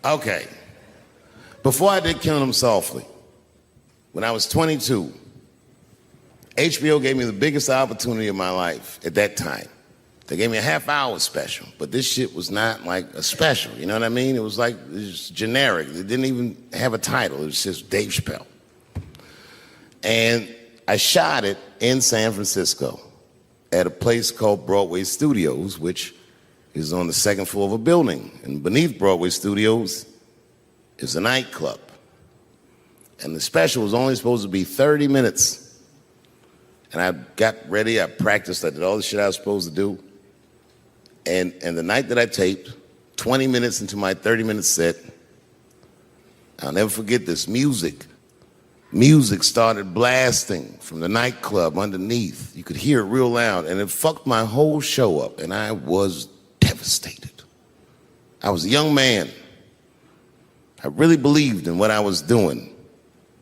Okay. Before I did Killing Them Softly, when I was 22, HBO gave me the biggest opportunity of my life at that time. They gave me a half-hour special, but this shit was not like a special, you know what I mean? It was like, it was generic. It didn't even have a title. It was just Dave Chappelle. And I shot it in San Francisco at a place called Broadway Studios, which is on the second floor of a building. And beneath Broadway Studios is a nightclub. And the special was only supposed to be 30 minutes. And I got ready, I practiced, I did all the shit I was supposed to do. And the night that I taped, 20 minutes into my 30-minute set, I'll never forget this, music started blasting from the nightclub underneath. You could hear it real loud, and it fucked my whole show up, and I was devastated. I was a young man. I really believed in what I was doing,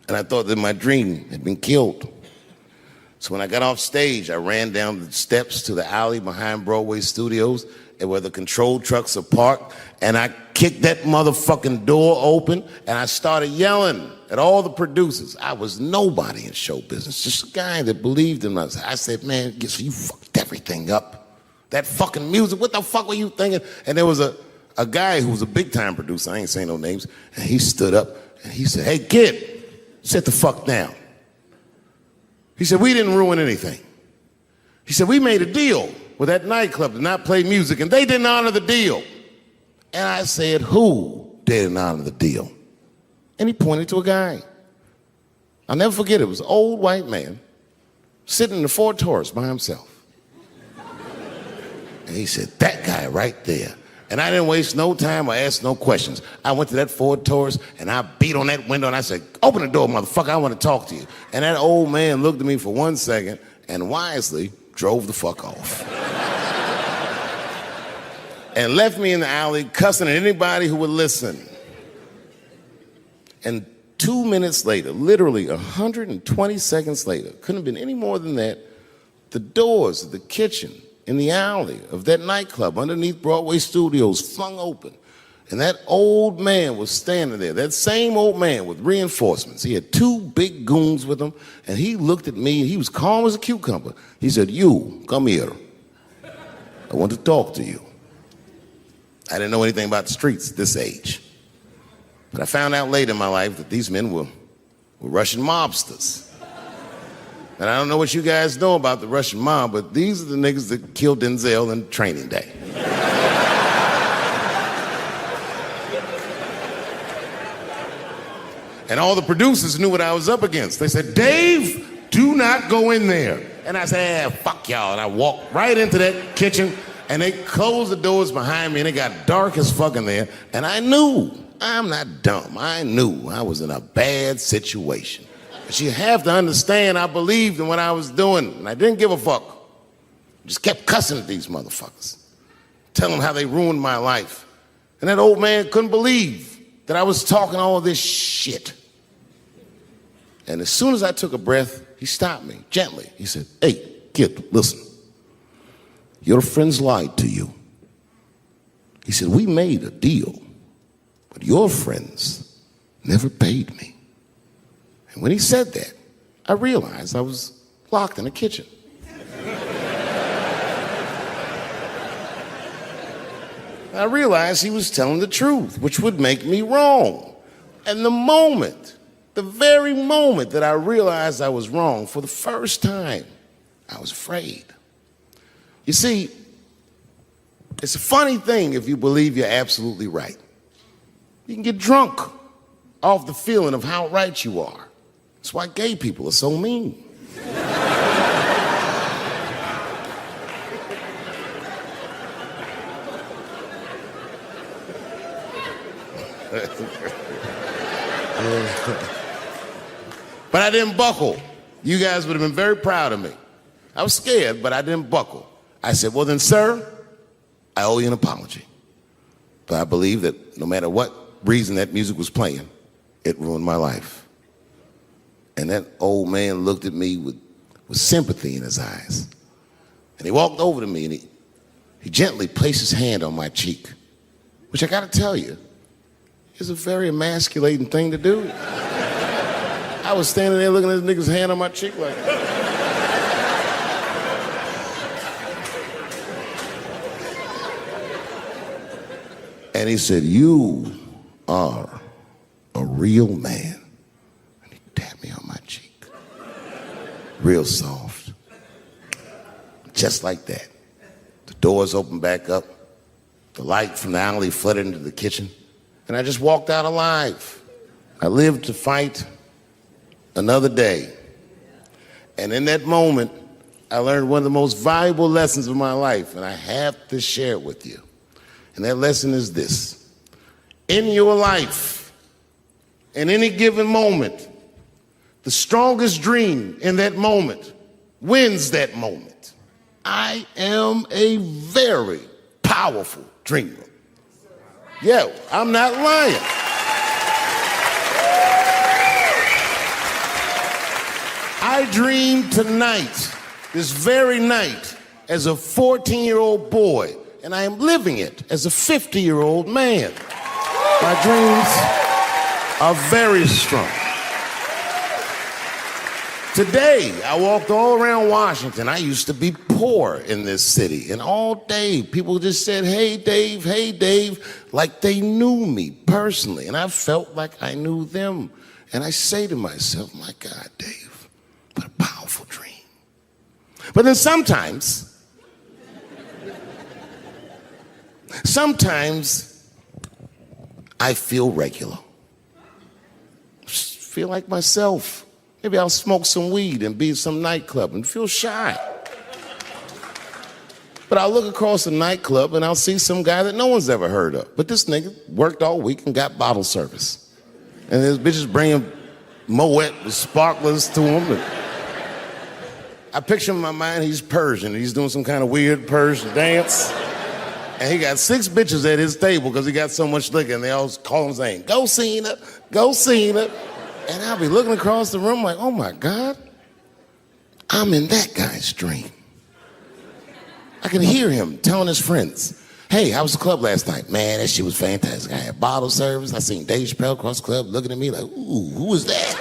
and I thought that my dream had been killed. So when I got off stage, I ran down the steps to the alley behind Broadway Studios and where the control trucks are parked, and I kicked that motherfucking door open, and I started yelling at all the producers. I was nobody in show business, just a guy that believed in us. I said, man, you fucked everything up. That fucking music, what the fuck were you thinking? And there was a guy who was a big-time producer, I ain't saying no names, and he stood up, and he said, hey, kid, sit the fuck down. He said, we didn't ruin anything. He said, we made a deal with that nightclub to not play music, and they didn't honor the deal. And I said, who didn't honor the deal? And he pointed to a guy. I'll never forget it. It was an old white man sitting in the Ford Taurus by himself. And he said, that guy right there. And I didn't waste no time or ask no questions. I went to that Ford Taurus and I beat on that window and I said, open the door, motherfucker, I want to talk to you. And that old man looked at me for 1 second and wisely drove the fuck off. And left me in the alley cussing at anybody who would listen. And 2 minutes later, literally 120 seconds later, couldn't have been any more than that, the doors of the kitchen in the alley of that nightclub underneath Broadway Studios flung open. And that old man was standing there, that same old man with reinforcements. He had 2 big goons with him, and he looked at me, and he was calm as a cucumber. He said, you, come here. I want to talk to you. I didn't know anything about the streets at this age. But I found out later in my life that these men were Russian mobsters. And I don't know what you guys know about the Russian mob, but these are the niggas that killed Denzel in Training Day. And all the producers knew what I was up against. They said, Dave, do not go in there. And I said, fuck y'all. And I walked right into that kitchen, and they closed the doors behind me, and it got dark as fuck in there. And I knew, I'm not dumb, I knew I was in a bad situation. But you have to understand, I believed in what I was doing, and I didn't give a fuck. Just kept cussing at these motherfuckers, telling them how they ruined my life. And that old man couldn't believe that I was talking all this shit. And as soon as I took a breath, he stopped me gently. He said, hey, kid, listen. Your friends lied to you. He said, we made a deal, but your friends never paid me. And when he said that, I realized I was locked in a kitchen. I realized he was telling the truth, which would make me wrong. And the very moment that I realized I was wrong, for the first time, I was afraid. You see, it's a funny thing if you believe you're absolutely right. You can get drunk off the feeling of how right you are. That's why gay people are so mean. But I didn't buckle. You guys would have been very proud of me. I was scared, but I didn't buckle. I said, well then, sir, I owe you an apology. But I believe that no matter what reason that music was playing, it ruined my life. And that old man looked at me with sympathy in his eyes. And he walked over to me and he gently placed his hand on my cheek, which I gotta tell you, is a very emasculating thing to do. I was standing there looking at this nigga's hand on my cheek like, and he said, "You are a real man." And he tapped me on my cheek. Real soft. Just like that. The doors opened back up. The light from the alley flooded into the kitchen. And I just walked out alive. I lived to fight another day. And in that moment, I learned one of the most valuable lessons of my life, and I have to share it with you. And that lesson is this. In your life, in any given moment, the strongest dream in that moment wins that moment. I am a very powerful dreamer. Yeah, I'm not lying. I dreamed tonight, this very night, as a 14-year-old boy, and I am living it as a 50-year-old man. My dreams are very strong. Today, I walked all around Washington. I used to be poor in this city, and all day people just said, hey, Dave, like they knew me personally, and I felt like I knew them. And I say to myself, my God, Dave, what a powerful dream. But then sometimes I feel regular. Just feel like myself. Maybe I'll smoke some weed and be in some nightclub and feel shy. But I'll look across the nightclub and I'll see some guy that no one's ever heard of. But this nigga worked all week and got bottle service. And his bitches bringing Moet with sparklers to him. And I picture in my mind he's Persian. He's doing some kind of weird Persian dance. And he got 6 bitches at his table because he got so much liquor, and they all call him saying, go Cena, go Cena. And I'll be looking across the room like, oh my God, I'm in that guy's dream. I can hear him telling his friends, hey, how was the club last night? Man, that shit was fantastic. I had bottle service. I seen Dave Chappelle across the club looking at me like, ooh, who was that?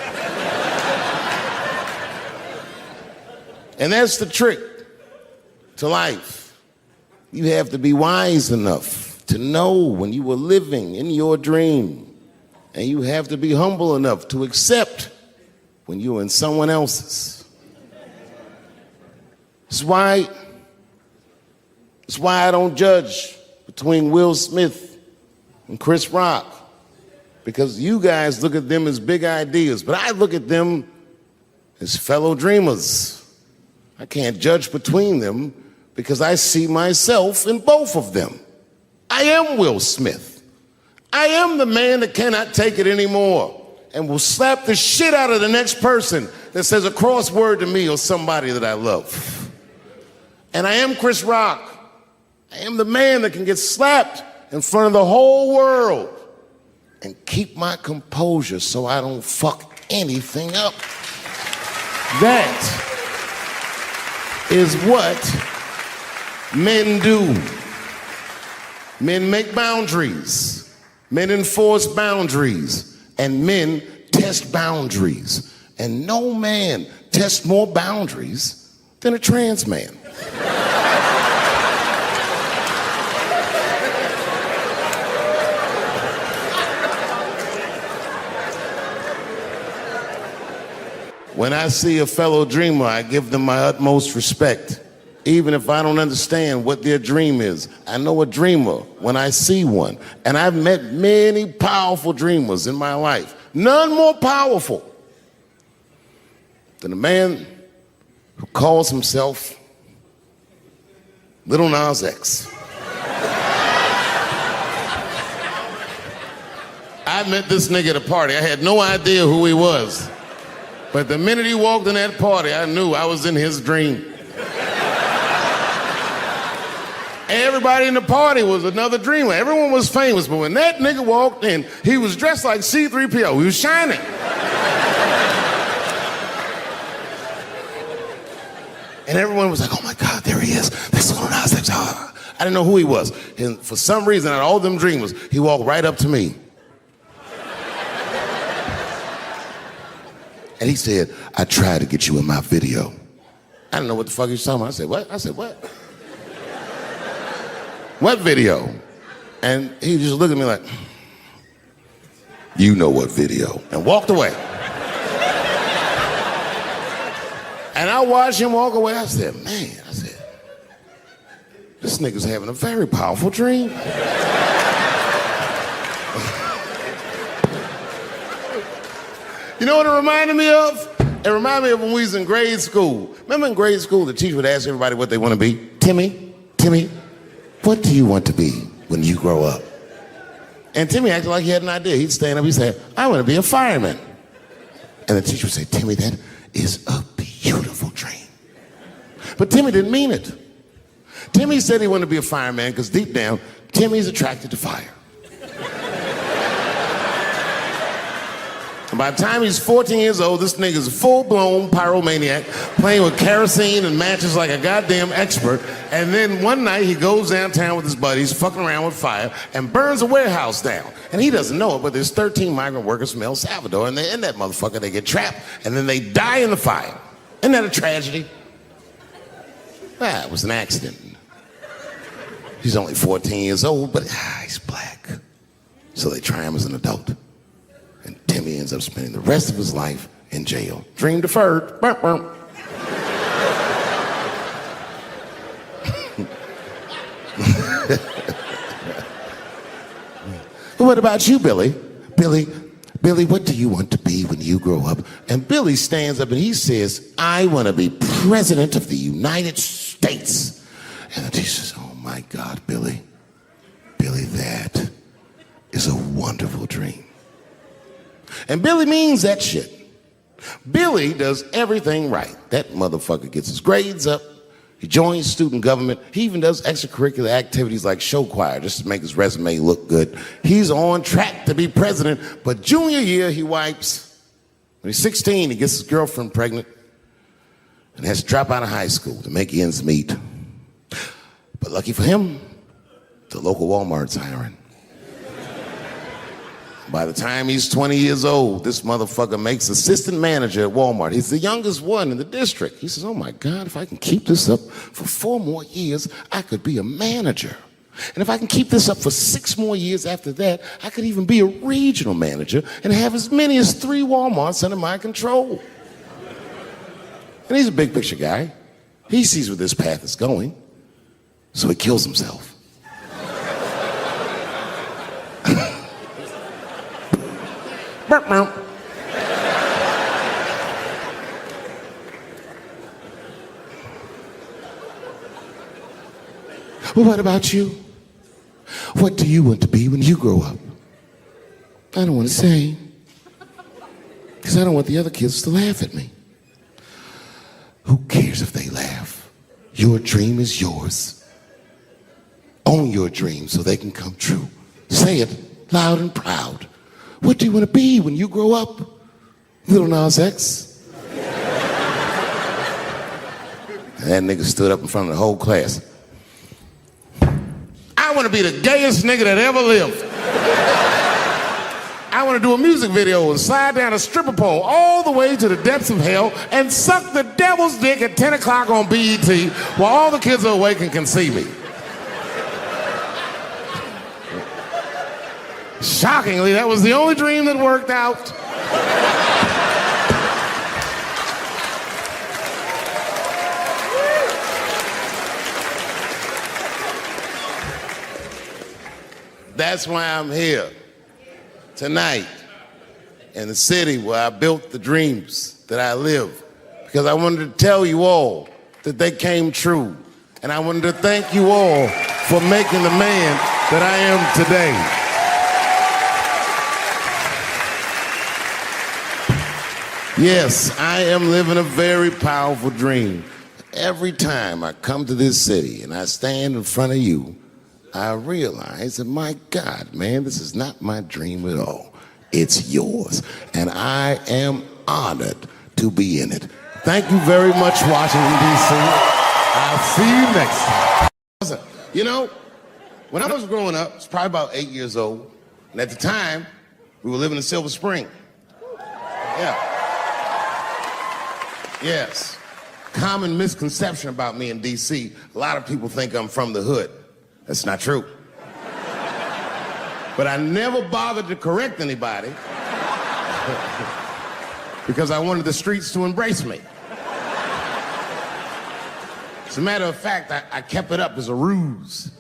And that's the trick to life. You have to be wise enough to know when you were living in your dream. And you have to be humble enough to accept when you're in someone else's. It's why I don't judge between Will Smith and Chris Rock. Because you guys look at them as big ideas, but I look at them as fellow dreamers. I can't judge between them because I see myself in both of them. I am Will Smith. I am the man that cannot take it anymore and will slap the shit out of the next person that says a crossword to me or somebody that I love. And I am Chris Rock. I am the man that can get slapped in front of the whole world and keep my composure so I don't fuck anything up. That is what men do. Men make boundaries. Men enforce boundaries. And men test boundaries. And no man tests more boundaries than a trans man. When I see a fellow dreamer, I give them my utmost respect. Even if I don't understand what their dream is. I know a dreamer when I see one. And I've met many powerful dreamers in my life. None more powerful than a man who calls himself Little Nas X. I met this nigga at a party. I had no idea who he was. But the minute he walked in that party, I knew I was in his dream. Everybody in the party was another dreamer. Everyone was famous, but when that nigga walked in, he was dressed like C-3PO. He was shining. And everyone was like, oh my God, there he is. That's Lil Nas X. I didn't know who he was. And for some reason, out of all them dreamers, he walked right up to me. And he said, I tried to get you in my video. I didn't know what the fuck he was talking about. I said, what? I said, what? What video? And he just looked at me like, you know what video, and walked away. And I watched him walk away. I said, man, this nigga's having a very powerful dream. You know what it reminded me of? It reminded me of when we was in grade school. Remember in grade school, the teacher would ask everybody what they want to be? Timmy, what do you want to be when you grow up? And Timmy acted like he had an idea. He'd stand up, he'd say, I want to be a fireman. And the teacher would say, Timmy, that is a beautiful dream. But Timmy didn't mean it. Timmy said he wanted to be a fireman because deep down, Timmy's attracted to fire. And by the time he's 14 years old, this nigga's a full-blown pyromaniac, playing with kerosene and matches like a goddamn expert. And then one night he goes downtown with his buddies, fucking around with fire, and burns a warehouse down. And he doesn't know it, but there's 13 migrant workers from El Salvador, and they're in that motherfucker. They get trapped, and then they die in the fire. Isn't that a tragedy? It was an accident. He's only 14 years old, but he's black. So they try him as an adult. And Timmy ends up spending the rest of his life in jail. Dream deferred. Burp, burp. What about you, Billy? Billy, what do you want to be when you grow up? And Billy stands up and he says, I want to be president of the United States. And the teacher says, oh my God, Billy, that is a wonderful dream. And Billy means that shit. Billy does everything right. That motherfucker gets his grades up. He joins student government. He even does extracurricular activities like show choir just to make his resume look good. He's on track to be president, but junior year he wipes. When he's 16, he gets his girlfriend pregnant and has to drop out of high school to make ends meet. But lucky for him, the local Walmart's hiring. By the time he's 20 years old, this motherfucker makes assistant manager at Walmart. He's the youngest one in the district. He says, oh my God, if I can keep this up for 4 more years, I could be a manager. And if I can keep this up for 6 more years after that, I could even be a regional manager and have as many as 3 Walmarts under my control. And he's a big picture guy. He sees where this path is going, so he kills himself. Well, what about you? What do you want to be when you grow up? I don't want to say, because I don't want the other kids to laugh at me. Who cares if they laugh? Your dream is yours. Own your dream so they can come true. Say it loud and proud. What do you want to be when you grow up? Little Nas X. That nigga stood up in front of the whole class. I want to be the gayest nigga that ever lived. I want to do a music video and slide down a stripper pole all the way to the depths of hell and suck the devil's dick at 10 o'clock on BET while all the kids are awake and can see me. Shockingly, that was the only dream that worked out. That's why I'm here tonight in the city where I built the dreams that I live. Because I wanted to tell you all that they came true. And I wanted to thank you all for making the man that I am today. Yes, I am living a very powerful dream. Every time I come to this city and I stand in front of you, I realize that, my God, man, this is not my dream at all. It's yours. And I am honored to be in it. Thank you very much, Washington, D.C. I'll see you next time. You know, when I was growing up, I was probably about 8 years old. And at the time, we were living in Silver Spring. Yeah. Yes. Common misconception about me in D.C. A lot of people think I'm from the hood. That's not true. But I never bothered to correct anybody because I wanted the streets to embrace me. As a matter of fact, I kept it up as a ruse.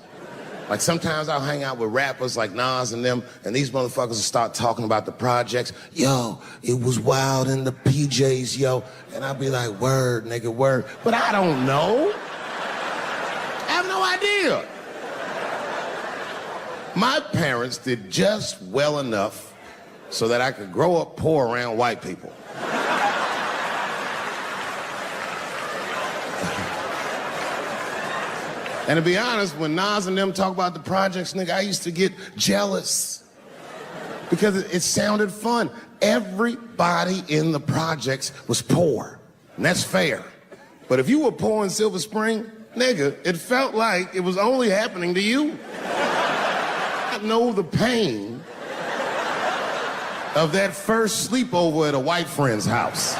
Like sometimes I'll hang out with rappers like Nas and them, and these motherfuckers will start talking about the projects. Yo, it was wild in the PJs, yo. And I'll be like, word, nigga, word. But I don't know. I have no idea. My parents did just well enough so that I could grow up poor around white people. And to be honest, when Nas and them talk about the projects, nigga, I used to get jealous because it sounded fun. Everybody in the projects was poor, and that's fair. But if you were poor in Silver Spring, nigga, it felt like it was only happening to you. I know the pain of that first sleepover at a white friend's house.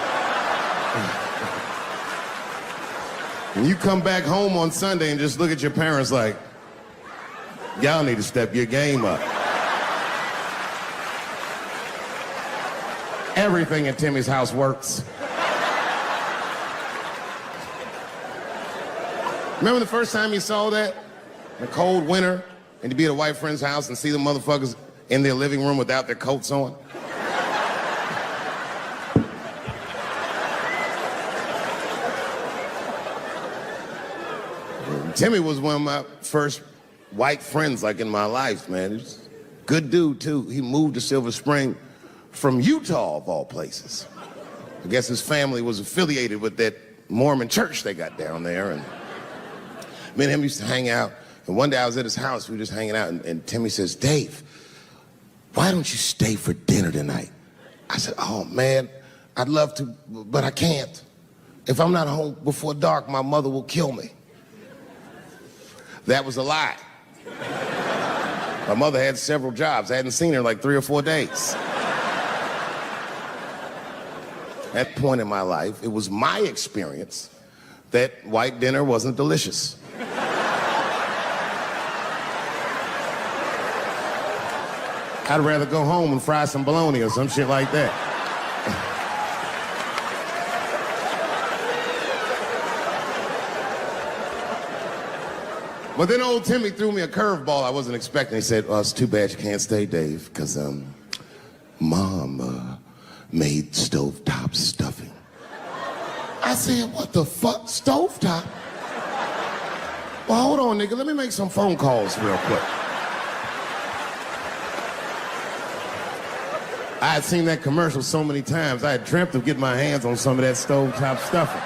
And you come back home on Sunday and just look at your parents like, y'all need to step your game up. Everything in Timmy's house works. Remember the first time you saw that? In a cold winter, and to be at a white friend's house and see the motherfuckers in their living room without their coats on? Timmy was one of my first white friends, like, in my life, man. He's a good dude, too. He moved to Silver Spring from Utah, of all places. I guess his family was affiliated with that Mormon church they got down there, and me and him used to hang out. And one day I was at his house, we were just hanging out, and Timmy says, Dave, why don't you stay for dinner tonight? I said, oh, man, I'd love to, but I can't. If I'm not home before dark, my mother will kill me. That was a lie. My mother had several jobs. I hadn't seen her in like 3 or 4 days. At that point in my life, it was my experience that white dinner wasn't delicious. I'd rather go home and fry some bologna or some shit like that. But then old Timmy threw me a curveball I wasn't expecting. He said, it's too bad you can't stay, Dave, because Mom made stovetop stuffing. I said, what the fuck, stovetop? Well, hold on, nigga, let me make some phone calls real quick. I had seen that commercial so many times, I had dreamt of getting my hands on some of that stovetop stuffing.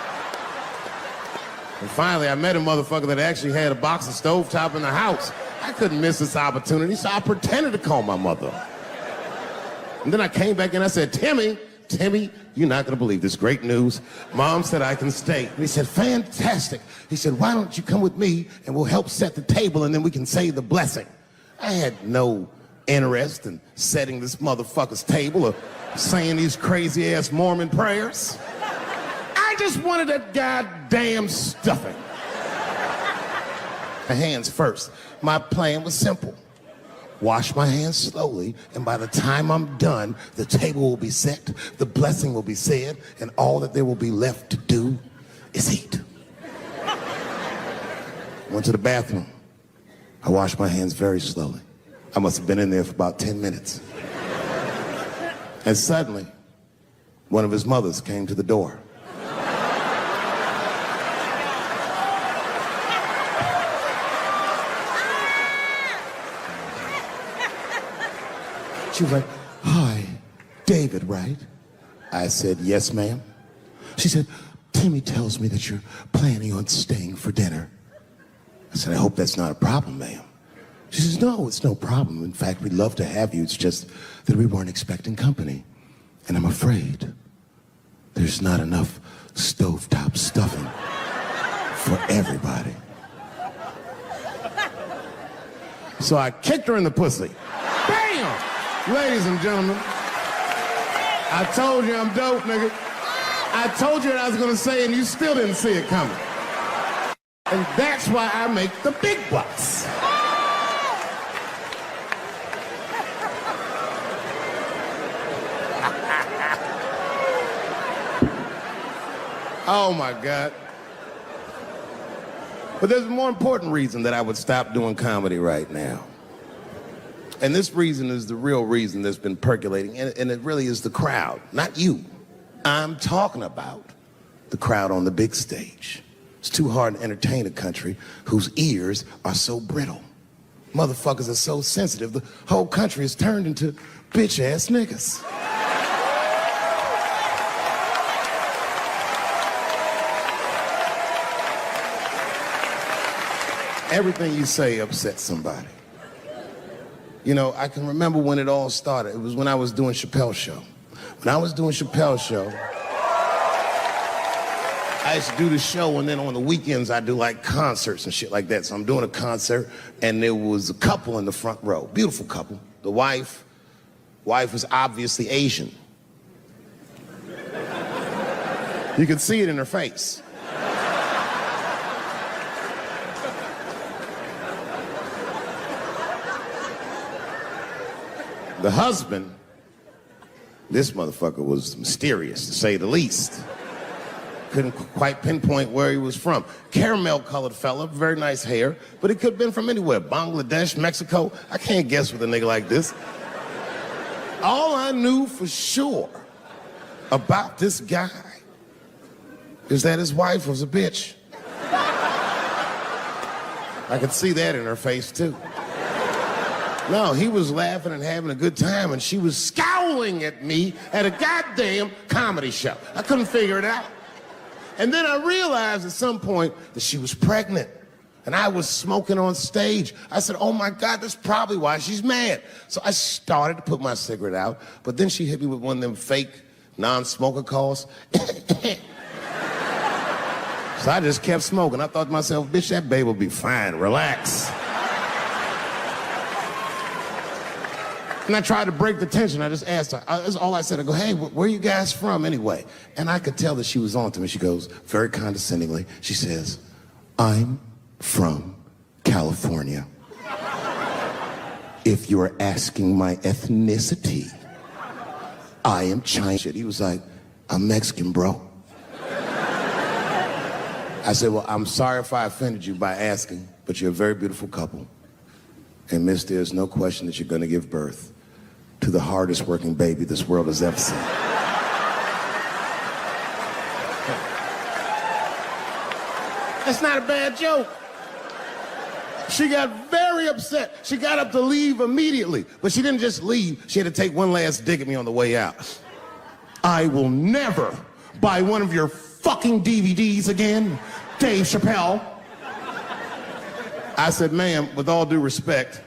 And finally, I met a motherfucker that actually had a box of stovetop in the house. I couldn't miss this opportunity, so I pretended to call my mother. And then I came back and I said, Timmy, you're not gonna believe this great news. Mom said I can stay. And he said, fantastic. He said, why don't you come with me and we'll help set the table and then we can say the blessing. I had no interest in setting this motherfucker's table or saying these crazy ass Mormon prayers. I just wanted that goddamn stuffing. My hands first. My plan was simple. Wash my hands slowly, and by the time I'm done, the table will be set, the blessing will be said, and all that there will be left to do is eat. Went to the bathroom. I washed my hands very slowly. I must have been in there for about 10 minutes. And suddenly, one of his mothers came to the door. She was like, hi, David, right? I said, yes, ma'am. She said, Timmy tells me that you're planning on staying for dinner. I said, I hope that's not a problem, ma'am. She says, no, it's no problem. In fact, we'd love to have you. It's just that we weren't expecting company. And I'm afraid there's not enough stovetop stuffing for everybody. So I kicked her in the pussy. Bam! Ladies and gentlemen, I told you I'm dope, nigga. I told you what I was gonna say and you still didn't see it coming. And that's why I make the big bucks. Oh my God. But there's a more important reason that I would stop doing comedy right now. And this reason is the real reason that's been percolating, and it really is the crowd, not you. I'm talking about the crowd on the big stage. It's too hard to entertain a country whose ears are so brittle. Motherfuckers are so sensitive, the whole country is turned into bitch-ass niggas. Everything you say upsets somebody. You know, I can remember when it all started. It was when I was doing Chappelle show. When I was doing Chappelle show, I used to do the show, and then on the weekends I do like concerts and shit like that. So I'm doing a concert, and there was a couple in the front row, beautiful couple. The wife was obviously Asian. You could see it in her face. The husband, this motherfucker was mysterious, to say the least. Couldn't quite pinpoint where he was from. Caramel-colored fella, very nice hair, but he could have been from anywhere. Bangladesh, Mexico. I can't guess with a nigga like this. All I knew for sure about this guy is that his wife was a bitch. I could see that in her face, too. No, he was laughing and having a good time, and she was scowling at me at a goddamn comedy show. I couldn't figure it out. And then I realized at some point that she was pregnant, and I was smoking on stage. I said, oh my God, that's probably why she's mad. So I started to put my cigarette out, but then she hit me with one of them fake non-smoker calls. So I just kept smoking. I thought to myself, bitch, that baby will be fine, relax. And I tried to break the tension. I just asked her. That's all I said. I go, hey, where are you guys from anyway? And I could tell that she was on to me. She goes, very condescendingly, she says, I'm from California. If you're asking my ethnicity, I am Chinese. He was like, I'm Mexican, bro. I said, well, I'm sorry if I offended you by asking, but you're a very beautiful couple. And miss, there's no question that you're going to give birth to the hardest working baby this world has ever seen. That's not a bad joke. She got very upset. She got up to leave immediately, but she didn't just leave. She had to take one last dig at me on the way out. I will never buy one of your fucking DVDs again, Dave Chappelle. I said, ma'am, with all due respect,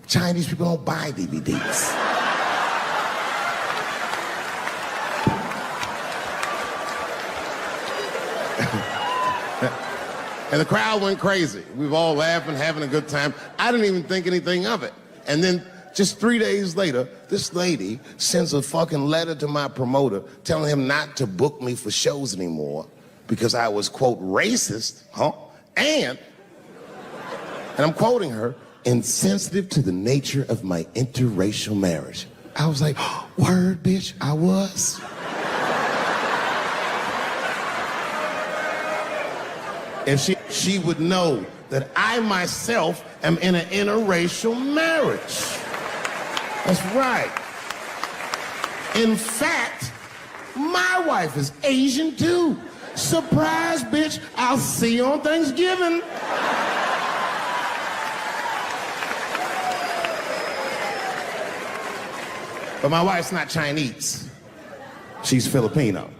Chinese people don't buy DVDs. And the crowd went crazy. We were all laughing, having a good time. I didn't even think anything of it. And then just 3 days later, this lady sends a fucking letter to my promoter telling him not to book me for shows anymore because I was, quote, racist, and I'm quoting her, insensitive to the nature of my interracial marriage. I was like, oh, word, bitch, I was. If she would know that I myself am in an interracial marriage. That's right. In fact, my wife is Asian too. Surprise, bitch, I'll see you on Thanksgiving. But my wife's not Chinese. She's Filipino.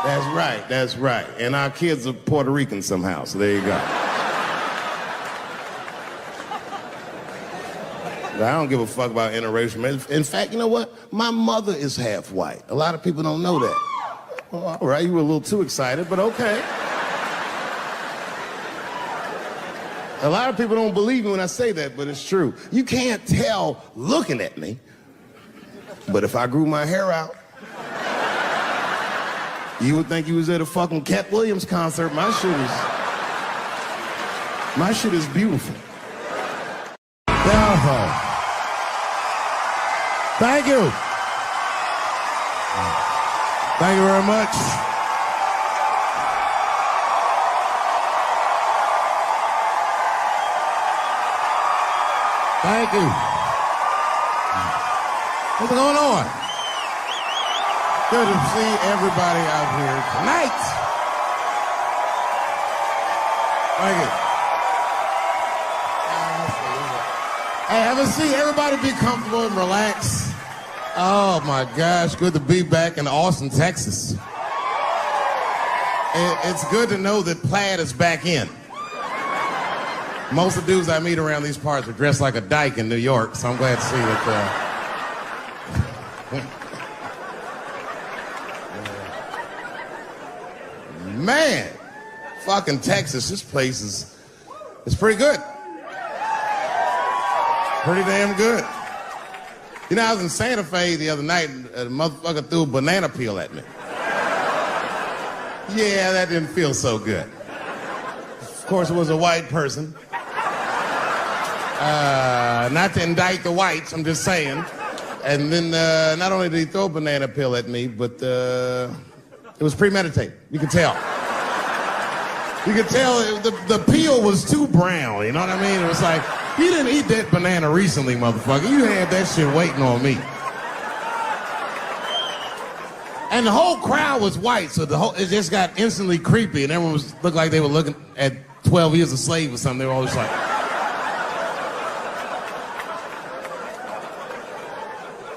That's right. And our kids are Puerto Rican somehow, so there you go. But I don't give a fuck about interracial marriage. In fact, you know what? My mother is half white. A lot of people don't know that. Well, all right, you were a little too excited, but okay. A lot of people don't believe me when I say that, but it's true. You can't tell looking at me, but if I grew my hair out, You would think you was at a fucking Cat Williams concert. My shit is beautiful. Beautiful. Thank you. Thank you very much. Thank you. What's going on? Good to see everybody out here tonight. Thank you. Hey, have a seat. Everybody be comfortable and relax. Oh my gosh, good to be back in Austin, Texas. It's good to know that plaid is back in. Most of the dudes I meet around these parts are dressed like a dyke in New York, so I'm glad to see that. Man, fucking Texas, this place is pretty good. Pretty damn good. You know, I was in Santa Fe the other night, and a motherfucker threw a banana peel at me. Yeah, that didn't feel so good. Of course, it was a white person. Not to indict the whites, I'm just saying. And then not only did he throw a banana peel at me, but it was premeditated. You could tell. You could tell the peel was too brown, you know what I mean? It was like, you didn't eat that banana recently, motherfucker. You had that shit waiting on me. And the whole crowd was white, so it just got instantly creepy, and everyone looked like they were looking at 12 Years a Slave or something. They were all just like...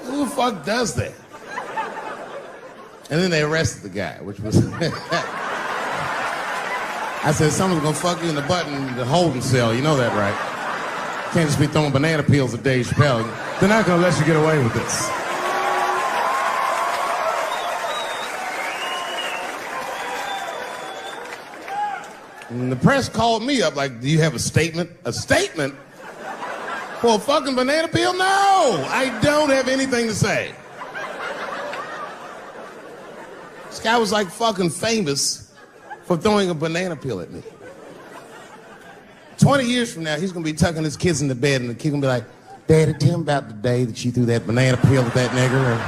Who the fuck does that? And then they arrested the guy, which was... I said, someone's gonna fuck you in the butt in the holding cell. You know that, right? Can't just be throwing banana peels at Dave Chappelle. They're not gonna let you get away with this. And the press called me up like, do you have a statement? A statement? For a fucking banana peel? No! I don't have anything to say. This guy was like fucking famous for throwing a banana peel at me. 20 years from now, he's gonna be tucking his kids into bed and the kid gonna be like, Daddy, tell him about the day that you threw that banana peel at that nigger in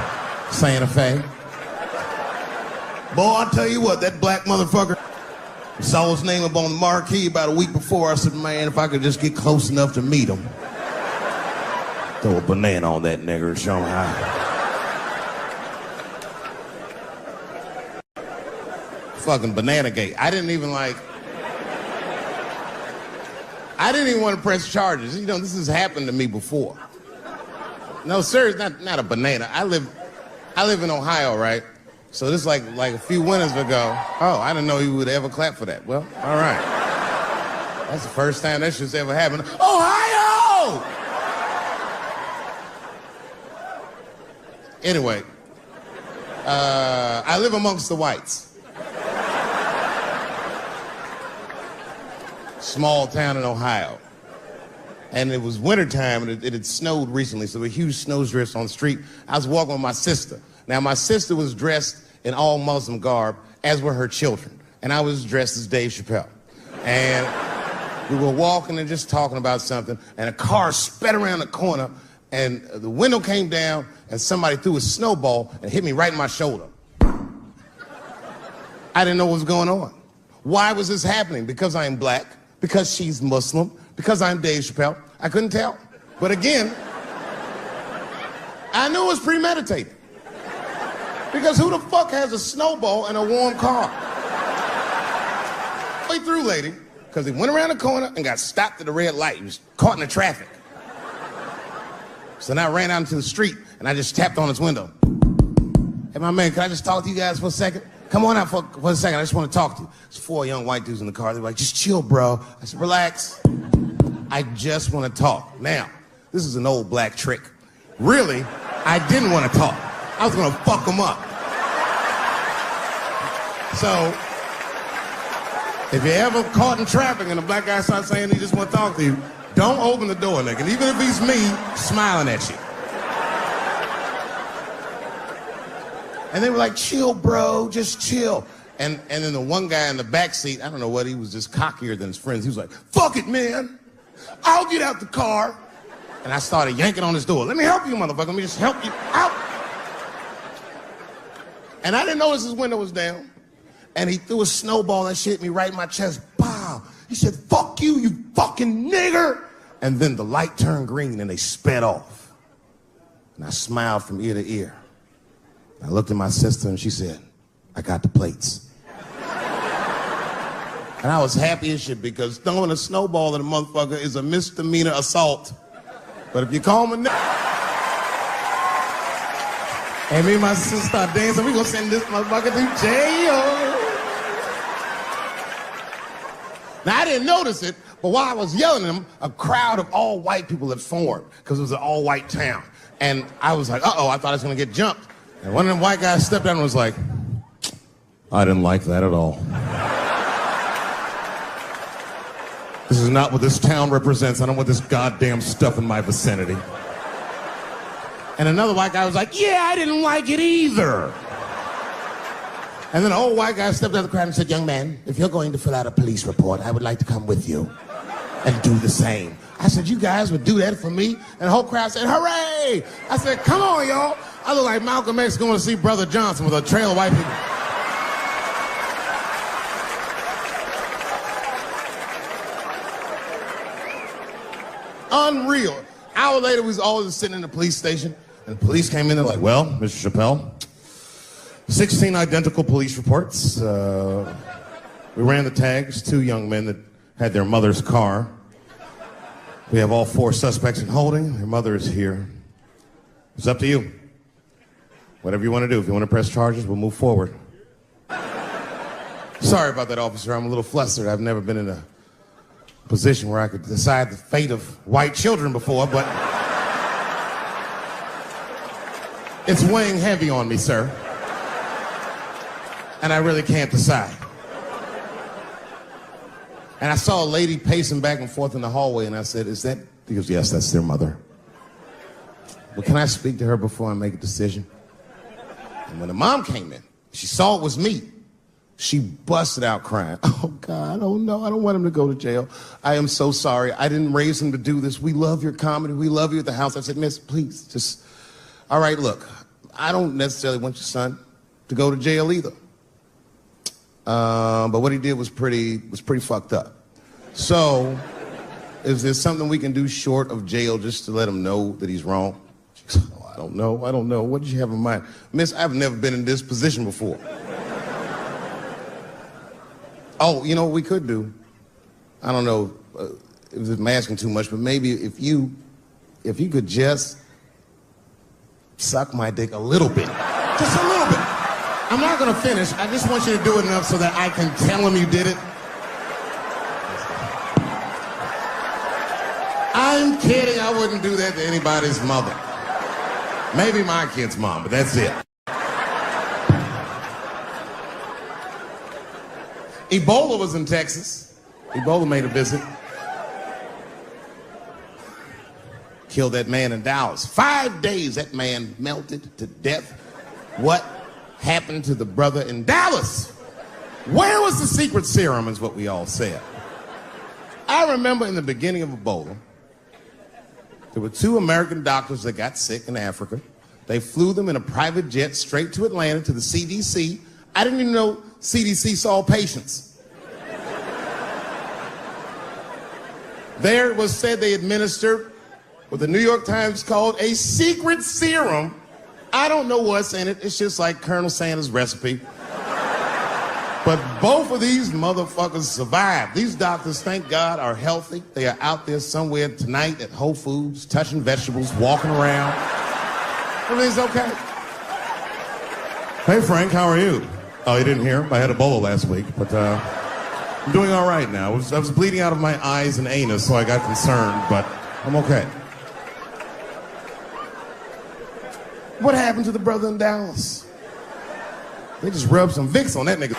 Santa Fe. Boy, I'll tell you what, that black motherfucker saw his name up on the marquee about a week before. I said, man, if I could just get close enough to meet him. Throw a banana on that nigger and show him how. Fucking banana gate. I didn't even want to press charges. You know, this has happened to me before. No, sir, it's not a banana. I live in Ohio, right? So this like a few winters ago. Oh, I didn't know you would ever clap for that. Well, all right. That's the first time that shit's ever happened. Ohio! Anyway, I live amongst the whites. Small town in Ohio. And it was wintertime, and it had snowed recently, so there were huge snowdrifts on the street. I was walking with my sister. Now, my sister was dressed in all Muslim garb, as were her children. And I was dressed as Dave Chappelle. And we were walking and just talking about something, and a car sped around the corner, and the window came down, and somebody threw a snowball and hit me right in my shoulder. I didn't know what was going on. Why was this happening? Because I'm black? Because she's Muslim? Because I'm Dave Chappelle? I couldn't tell. But again, I knew it was premeditated. Because who the fuck has a snowball in a warm car? Way through, lady, because he went around the corner and got stopped at the red light. He was caught in the traffic. So then I ran out into the street and I just tapped on his window. Hey, my man, can I just talk to you guys for a second? Come on out for a second. I just want to talk to you. There's 4 young white dudes in the car. They were like, just chill, bro. I said, relax. I just want to talk. Now, this is an old black trick. Really, I didn't want to talk. I was going to fuck them up. So, if you're ever caught in traffic and a black guy starts saying he just want to talk to you, don't open the door, nigga. And even if he's me, smiling at you. And they were like, chill, bro, just chill. And then the one guy in the back seat, I don't know what, he was just cockier than his friends. He was like, fuck it, man. I'll get out the car. And I started yanking on his door. Let me help you, motherfucker. Let me just help you out. And I didn't notice his window was down. And he threw a snowball that shit hit me right in my chest. Pow. He said, fuck you, you fucking nigger. And then the light turned green and they sped off. And I smiled from ear to ear. I looked at my sister and she said, I got the plates. And I was happy as shit because throwing a snowball at a motherfucker is a misdemeanor assault. But if you call me and me and my sister start dancing, we gonna send this motherfucker to jail. Now I didn't notice it, but while I was yelling at him, a crowd of all white people had formed because it was an all white town. And I was like, uh-oh, I thought I was gonna get jumped. And one of them white guys stepped down and was like, I didn't like that at all. This is not what this town represents. I don't want this goddamn stuff in my vicinity. And another white guy was like, yeah, I didn't like it either. And then an old white guy stepped out of the crowd and said, young man, if you're going to fill out a police report, I would like to come with you and do the same. I said, you guys would do that for me? And the whole crowd said, hooray! I said, come on, y'all. I look like Malcolm X going to see Brother Johnson with a trail of white people. Unreal. Hour later, we was all just sitting in the police station, and the police came in and like, well, Mr. Chappelle, 16 identical police reports. We ran the tags, 2 young men that had their mother's car. We have all 4 suspects in holding. Their mother is here. It's up to you. Whatever you want to do. If you want to press charges, we'll move forward. Sorry about that, officer. I'm a little flustered. I've never been in a position where I could decide the fate of white children before, but it's weighing heavy on me, sir. And I really can't decide. And I saw a lady pacing back and forth in the hallway, and I said, is that? He goes, yes, that's their mother. Well, can I speak to her before I make a decision? And when the mom came in, she saw it was me. She busted out crying. Oh, God, oh, no, I don't want him to go to jail. I am so sorry. I didn't raise him to do this. We love your comedy. We love you at the house. I said, miss, please, just, all right, look, I don't necessarily want your son to go to jail either. But what he did was pretty fucked up. So, is there something we can do short of jail just to let him know that he's wrong? She goes, oh, I don't know. What did you have in mind? Miss, I've never been in this position before. Oh, you know what we could do? I don't know if I'm asking too much, but maybe if you could just suck my dick a little bit. Just a little bit. I'm not gonna finish. I just want you to do it enough so that I can tell him you did it. I'm kidding. I wouldn't do that to anybody's mother. Maybe my kid's mom, but that's it. Ebola was in Texas. Ebola made a visit. Killed that man in Dallas. 5 days, that man melted to death. What happened to the brother in Dallas? Where was the secret serum, is what we all said. I remember in the beginning of Ebola, there were 2 American doctors that got sick in Africa. They flew them in a private jet straight to Atlanta to the CDC. I didn't even know CDC saw patients. There it was said they administered what the New York Times called a secret serum. I don't know what's in it. It's just like Colonel Sanders' recipe. But both of these motherfuckers survived. These doctors, thank God, are healthy. They are out there somewhere tonight at Whole Foods, touching vegetables, walking around. Everything's okay. Hey, Frank, how are you? Oh, you didn't hear? I had Ebola last week, but I'm doing all right now. I was bleeding out of my eyes and anus, so I got concerned, but I'm okay. What happened to the brother in Dallas? They just rubbed some Vicks on that nigga.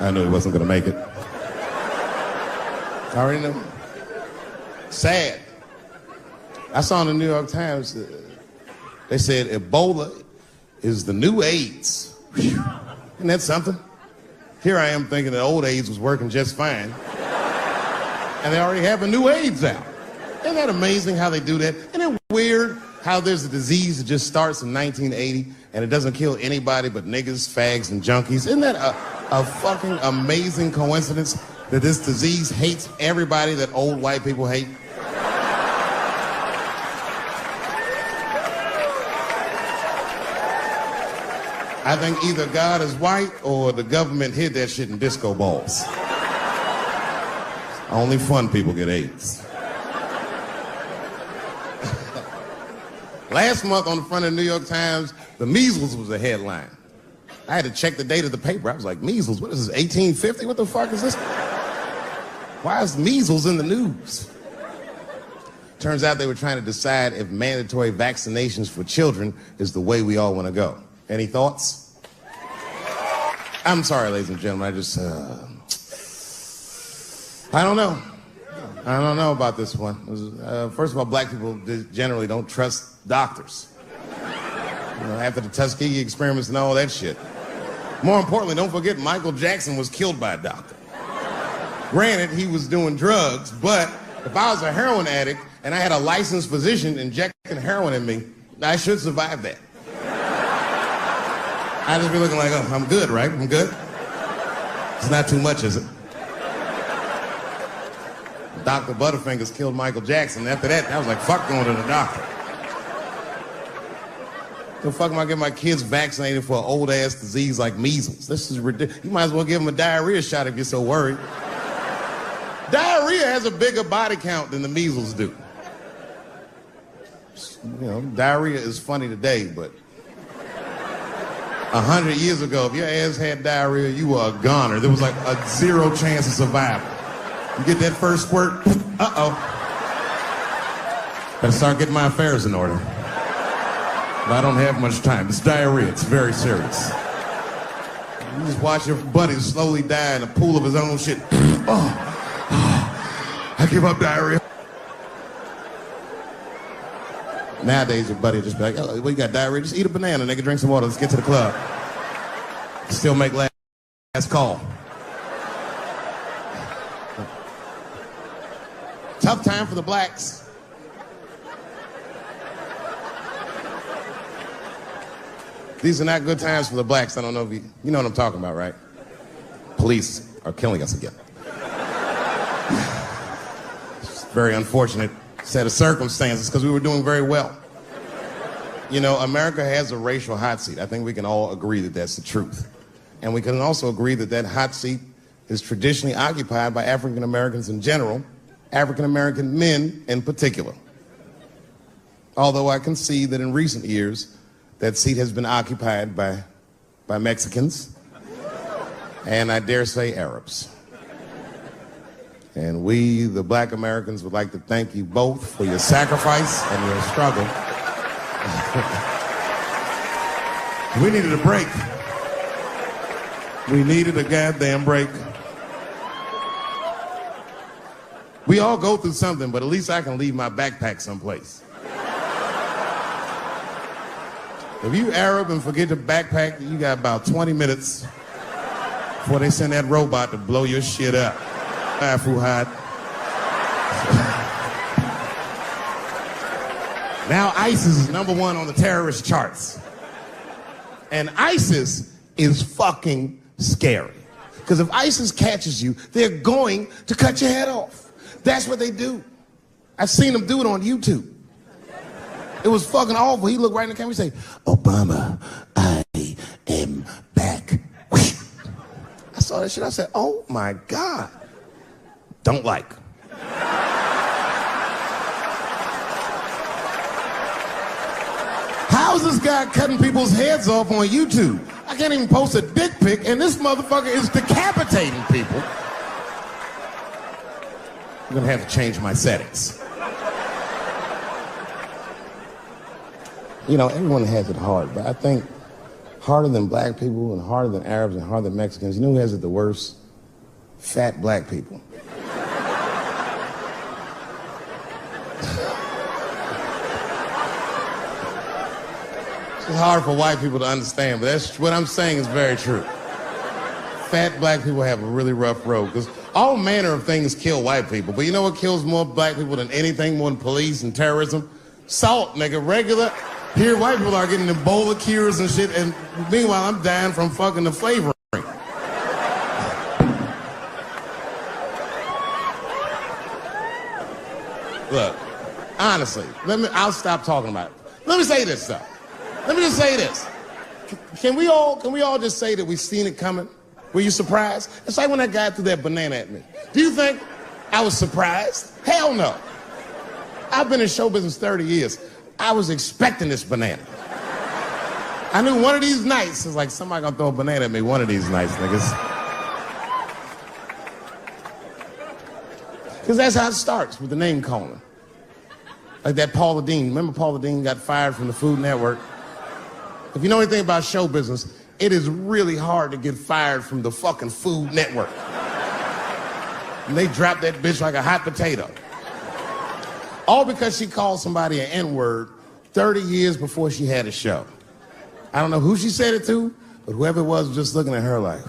I knew he wasn't gonna make it. I already knew. Sad. I saw in the New York Times, they said Ebola is the new AIDS. Whew. Isn't that something? Here I am thinking that old AIDS was working just fine. And they already have a new AIDS out. Isn't that amazing how they do that? Isn't it weird how there's a disease that just starts in 1980 and it doesn't kill anybody but niggas, fags, and junkies? Isn't that a fucking amazing coincidence that this disease hates everybody that old white people hate? I think either God is white or the government hid that shit in disco balls. Only fun people get AIDS. Last month on the front of the New York Times, the measles was a headline. I had to check the date of the paper. I was like, measles, what is this, 1850? What the fuck is this? Why is measles in the news? Turns out they were trying to decide if mandatory vaccinations for children is the way we all want to go. Any thoughts? I'm sorry, ladies and gentlemen, I don't know. I don't know about this one. First of all, black people generally don't trust doctors. You know, after the Tuskegee experiments and all that shit. More importantly, don't forget Michael Jackson was killed by a doctor. Granted, he was doing drugs, but if I was a heroin addict and I had a licensed physician injecting heroin in me, I should survive that. I'd just be looking like, oh, I'm good, right? I'm good? It's not too much, is it? Dr. Butterfingers killed Michael Jackson. After that, I was like, fuck going to the doctor. The fuck am I getting my kids vaccinated for an old-ass disease like measles? This is ridiculous. You might as well give them a diarrhea shot if you're so worried. Diarrhea has a bigger body count than the measles do. You know, diarrhea is funny today, but 100 years ago, if your ass had diarrhea, you were a goner. There was like a 0 chance of survival. You get that first squirt, uh-oh. Better start getting my affairs in order. But I don't have much time. It's diarrhea. It's very serious. You just watch your buddy slowly die in a pool of his own shit. I give up diarrhea. Nowadays, your buddy just be like, oh, well, you got diarrhea? Just eat a banana, nigga, drink some water. Let's get to the club. Still make last call. Tough time for the blacks. These are not good times for the blacks. I don't know if you know what I'm talking about, right? Police are killing us again. It's a very unfortunate set of circumstances because we were doing very well. You know, America has a racial hot seat. I think we can all agree that that's the truth. And we can also agree that that hot seat is traditionally occupied by African Americans in general, African American men in particular. Although I can see that in recent years, that seat has been occupied by Mexicans, and I dare say Arabs. And we, the black Americans, would like to thank you both for your sacrifice and your struggle. We needed a break. We needed a goddamn break. We all go through something, but at least I can leave my backpack someplace. If you Arab and forget your backpack, you got about 20 minutes before they send that robot to blow your shit up. Fuhad. Now ISIS is #1 on the terrorist charts. And ISIS is fucking scary. Because if ISIS catches you, they're going to cut your head off. That's what they do. I've seen them do it on YouTube. It was fucking awful. He looked right in the camera and say, Obama, I am back. I saw that shit. I said, oh my God. Don't like. How is this guy cutting people's heads off on YouTube? I can't even post a dick pic, and this motherfucker is decapitating people. I'm gonna have to change my settings. You know, everyone has it hard, but I think harder than black people and harder than Arabs and harder than Mexicans, you know who has it the worst? Fat black people. It's hard for white people to understand, but that's what I'm saying is very true. Fat black people have a really rough road because all manner of things kill white people. But you know what kills more black people than anything, more than police and terrorism? Salt, nigga. Regular. Here, white people are getting Ebola cures and shit, and meanwhile, I'm dying from fucking the flavoring. Look, honestly, I'll stop talking about it. Let me say this, though. Let me just say this. Can we all just say that we've seen it coming? Were you surprised? It's like when that guy threw that banana at me. Do you think I was surprised? Hell no. I've been in show business 30 years. I was expecting this banana. I knew one of these nights, it's like somebody gonna throw a banana at me one of these nights, niggas. Because that's how it starts, with the name calling. Like that Paula Deen. Remember Paula Deen got fired from the Food Network? If you know anything about show business, it is really hard to get fired from the fucking Food Network. And they dropped that bitch like a hot potato. All because she called somebody an N-word 30 years before she had a show. I don't know who she said it to, but whoever it was just looking at her like,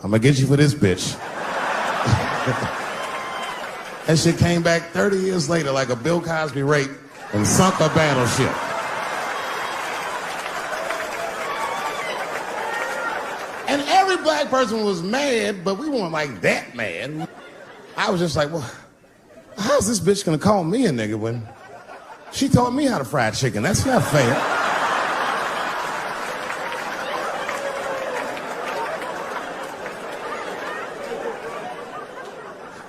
I'm gonna get you for this bitch. That shit came back 30 years later like a Bill Cosby rape and sunk a battleship. And every black person was mad, but we weren't like that mad. I was just like, well, how's this bitch gonna call me a nigga when she taught me how to fry chicken? That's not fair.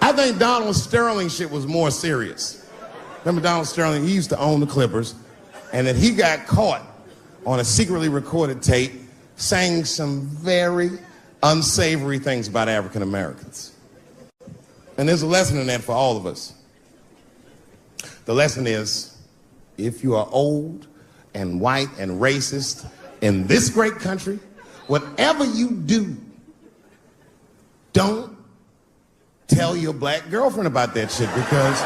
I think Donald Sterling shit was more serious. Remember Donald Sterling? He used to own the Clippers, and then he got caught on a secretly recorded tape saying some very unsavory things about African Americans. And there's a lesson in that for all of us. The lesson is, if you are old and white and racist in this great country, whatever you do, don't tell your black girlfriend about that shit, because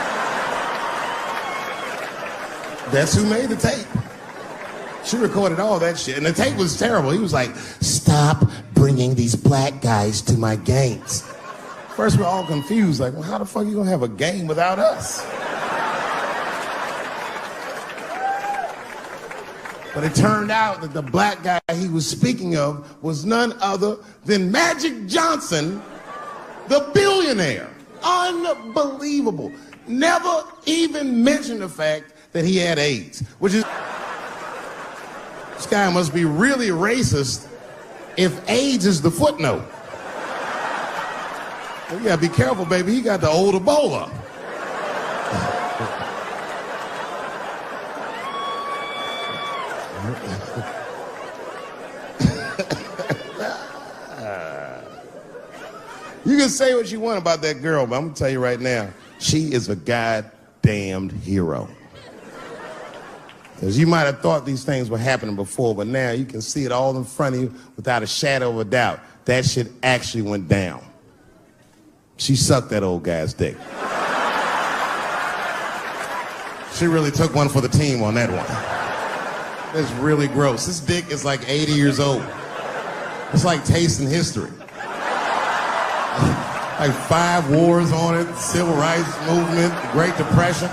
that's who made the tape. She recorded all that shit, and the tape was terrible. He was like, stop bringing these black guys to my games. First, we're all confused, like, well, how the fuck are you gonna have a game without us? But it turned out that the black guy he was speaking of was none other than Magic Johnson, the billionaire. Unbelievable. Never even mentioned the fact that he had AIDS, which is... This guy must be really racist if AIDS is the footnote. Well, you gotta be careful, baby. He got the old Ebola. You can say what you want about that girl, but I'm gonna tell you right now, she is a goddamned hero. Because you might have thought these things were happening before, but now you can see it all in front of you without a shadow of a doubt. That shit actually went down. She sucked that old guy's dick. She really took one for the team on that one. That's really gross. This dick is like 80 years old. It's like tasting history. Like 5 wars on it, civil rights movement, the Great Depression.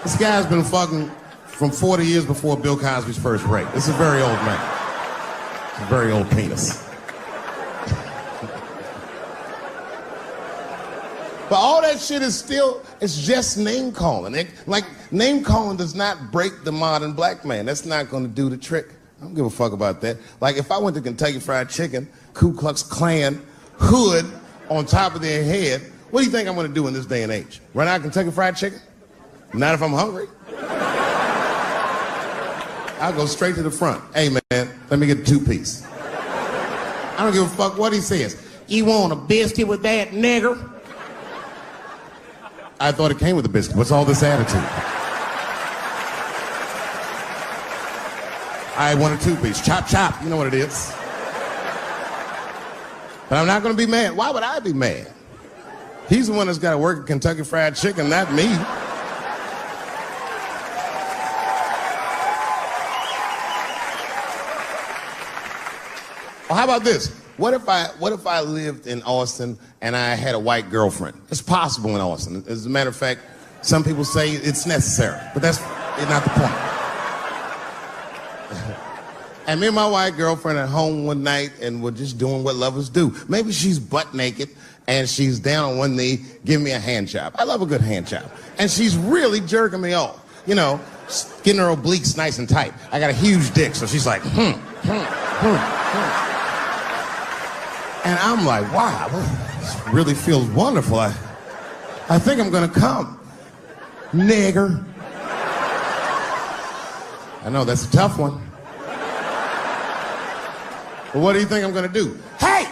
This guy's been fucking from 40 years before Bill Cosby's first rape. This is a very old man. It's a very old penis. But all that shit is still, it's just name calling. Like, name calling does not break the modern black man. That's not gonna do the trick. I don't give a fuck about that. Like, if I went to Kentucky Fried Chicken, Ku Klux Klan hood on top of their head, what do you think I'm gonna do in this day and age? Run out of Kentucky Fried Chicken? Not if I'm hungry. I'll go straight to the front. Hey, man, let me get a 2-piece. I don't give a fuck what he says. You want a biscuit with that, nigger? I thought it came with a biscuit. What's all this attitude? I want a 2-piece. Chop, chop. You know what it is. But I'm not going to be mad. Why would I be mad? He's the one that's got to work at Kentucky Fried Chicken, not me. Or how about this? What if I lived in Austin and I had a white girlfriend? It's possible in Austin. As a matter of fact, some people say it's necessary, but that's not the point. And me and my white girlfriend at home one night, and we're just doing what lovers do. Maybe she's butt naked, and she's down on one knee, giving me a hand job. I love a good hand job. And she's really jerking me off. You know, getting her obliques nice and tight. I got a huge dick, so she's like, And I'm like, wow, this really feels wonderful. I think I'm gonna come. Nigger. I know, that's a tough one. But what do you think I'm gonna do? Hey!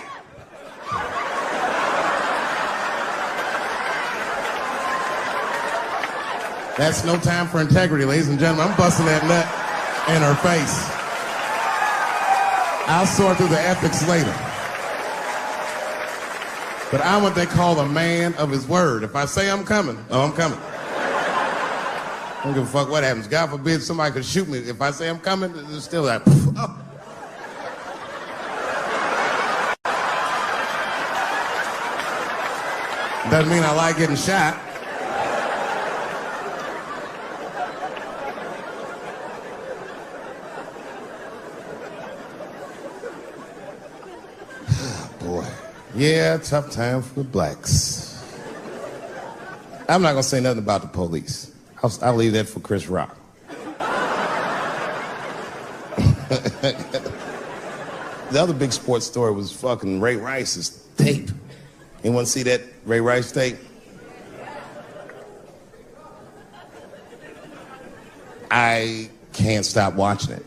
That's no time for integrity, ladies and gentlemen. I'm busting that nut in her face. I'll sort through the ethics later. But I'm what they call a man of his word. If I say I'm coming, oh, I'm coming. I don't give a fuck what happens. God forbid somebody could shoot me. If I say I'm coming, it's still like, oh. Doesn't mean I like getting shot. Boy. Yeah, tough time for the blacks. I'm not gonna say nothing about the police. I'll leave that for Chris Rock. The other big sports story was fucking Ray Rice's tape. Anyone see that Ray Rice tape? I can't stop watching it.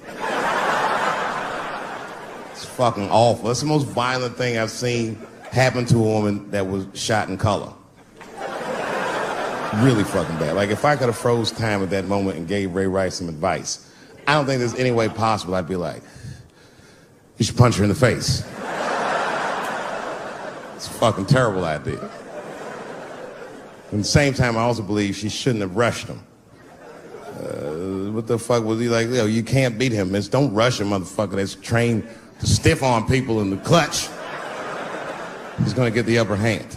It's fucking awful. It's the most violent thing I've seen happen to a woman that was shot in color. Really fucking bad. Like, if I could have froze time at that moment and gave Ray Rice some advice, I don't think there's any way possible I'd be like, you should punch her in the face. It's a fucking terrible idea. At the same time, I also believe she shouldn't have rushed him. What the fuck was he like? Yo, you can't beat him. It's don't rush a motherfucker that's trained to stiff arm people in the clutch. He's gonna get the upper hand.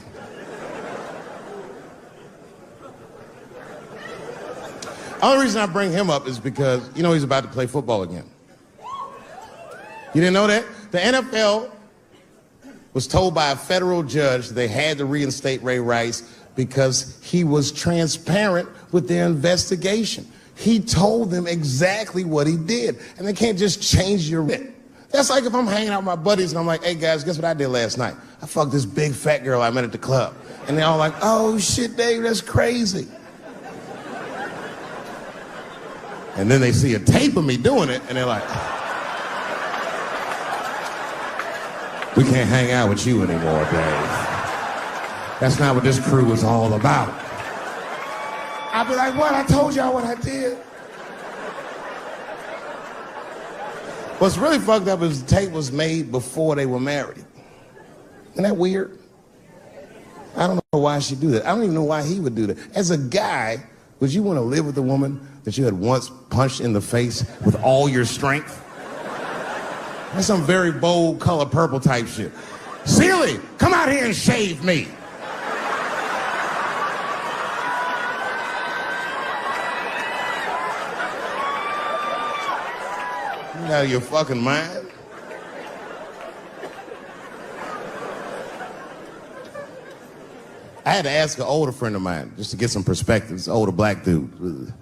Only reason I bring him up is because, you know, he's about to play football again. You didn't know that? The NFL was told by a federal judge that they had to reinstate Ray Rice because he was transparent with their investigation. He told them exactly what he did, and they can't just change your bit. That's like if I'm hanging out with my buddies and I'm like, hey guys, guess what I did last night? I fucked this big fat girl I met at the club. And they're all like, oh shit, Dave, that's crazy. And then they see a tape of me doing it, and they're like, we can't hang out with you anymore, Dave. That's not what this crew is all about. I'll be like, what? I told y'all what I did. What's really fucked up is the tape was made before they were married. Isn't that weird? I don't know why she'd do that. I don't even know why he would do that. As a guy, would you want to live with a woman that you had once punched in the face with all your strength? That's some very bold color purple type shit. Sealy, come out here and shave me. You out of your fucking mind? I had to ask an older friend of mine just to get some perspective. This older black dude.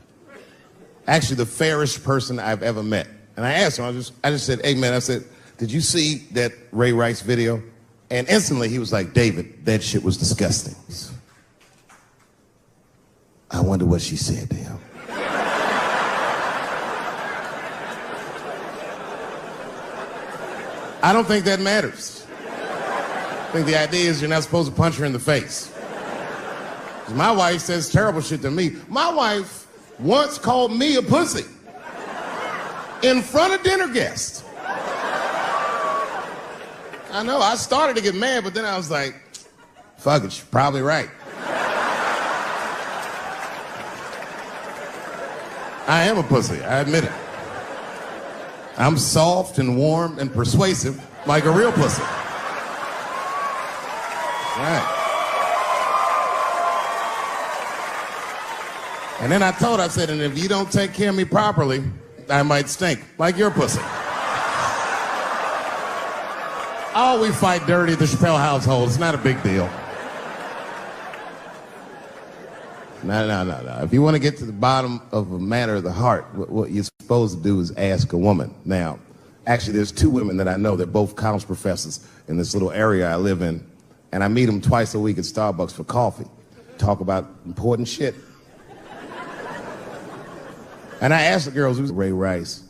Actually, the fairest person I've ever met. And I asked him, I just said, hey man, I said, did you see that Ray Rice video? And instantly he was like, David, that shit was disgusting. I wonder what she said to him. I don't think that matters. I think the idea is you're not supposed to punch her in the face. My wife says terrible shit to me. My wife once called me a pussy in front of dinner guests. I know, I started to get mad, but then I was like, fuck it, she's probably right. I am a pussy, I admit it. I'm soft and warm and persuasive, like a real pussy. Right. And then I told her, I said, and if you don't take care of me properly, I might stink, like your pussy. Oh, we fight dirty at the Chappelle household. It's not a big deal. No. If you want to get to the bottom of a matter of the heart, what you're supposed to do is ask a woman. Now, actually, there's two women that I know. They're both college professors in this little area I live in. And I meet them twice a week at Starbucks for coffee. Talk about important shit. And I asked the girls who's Ray Rice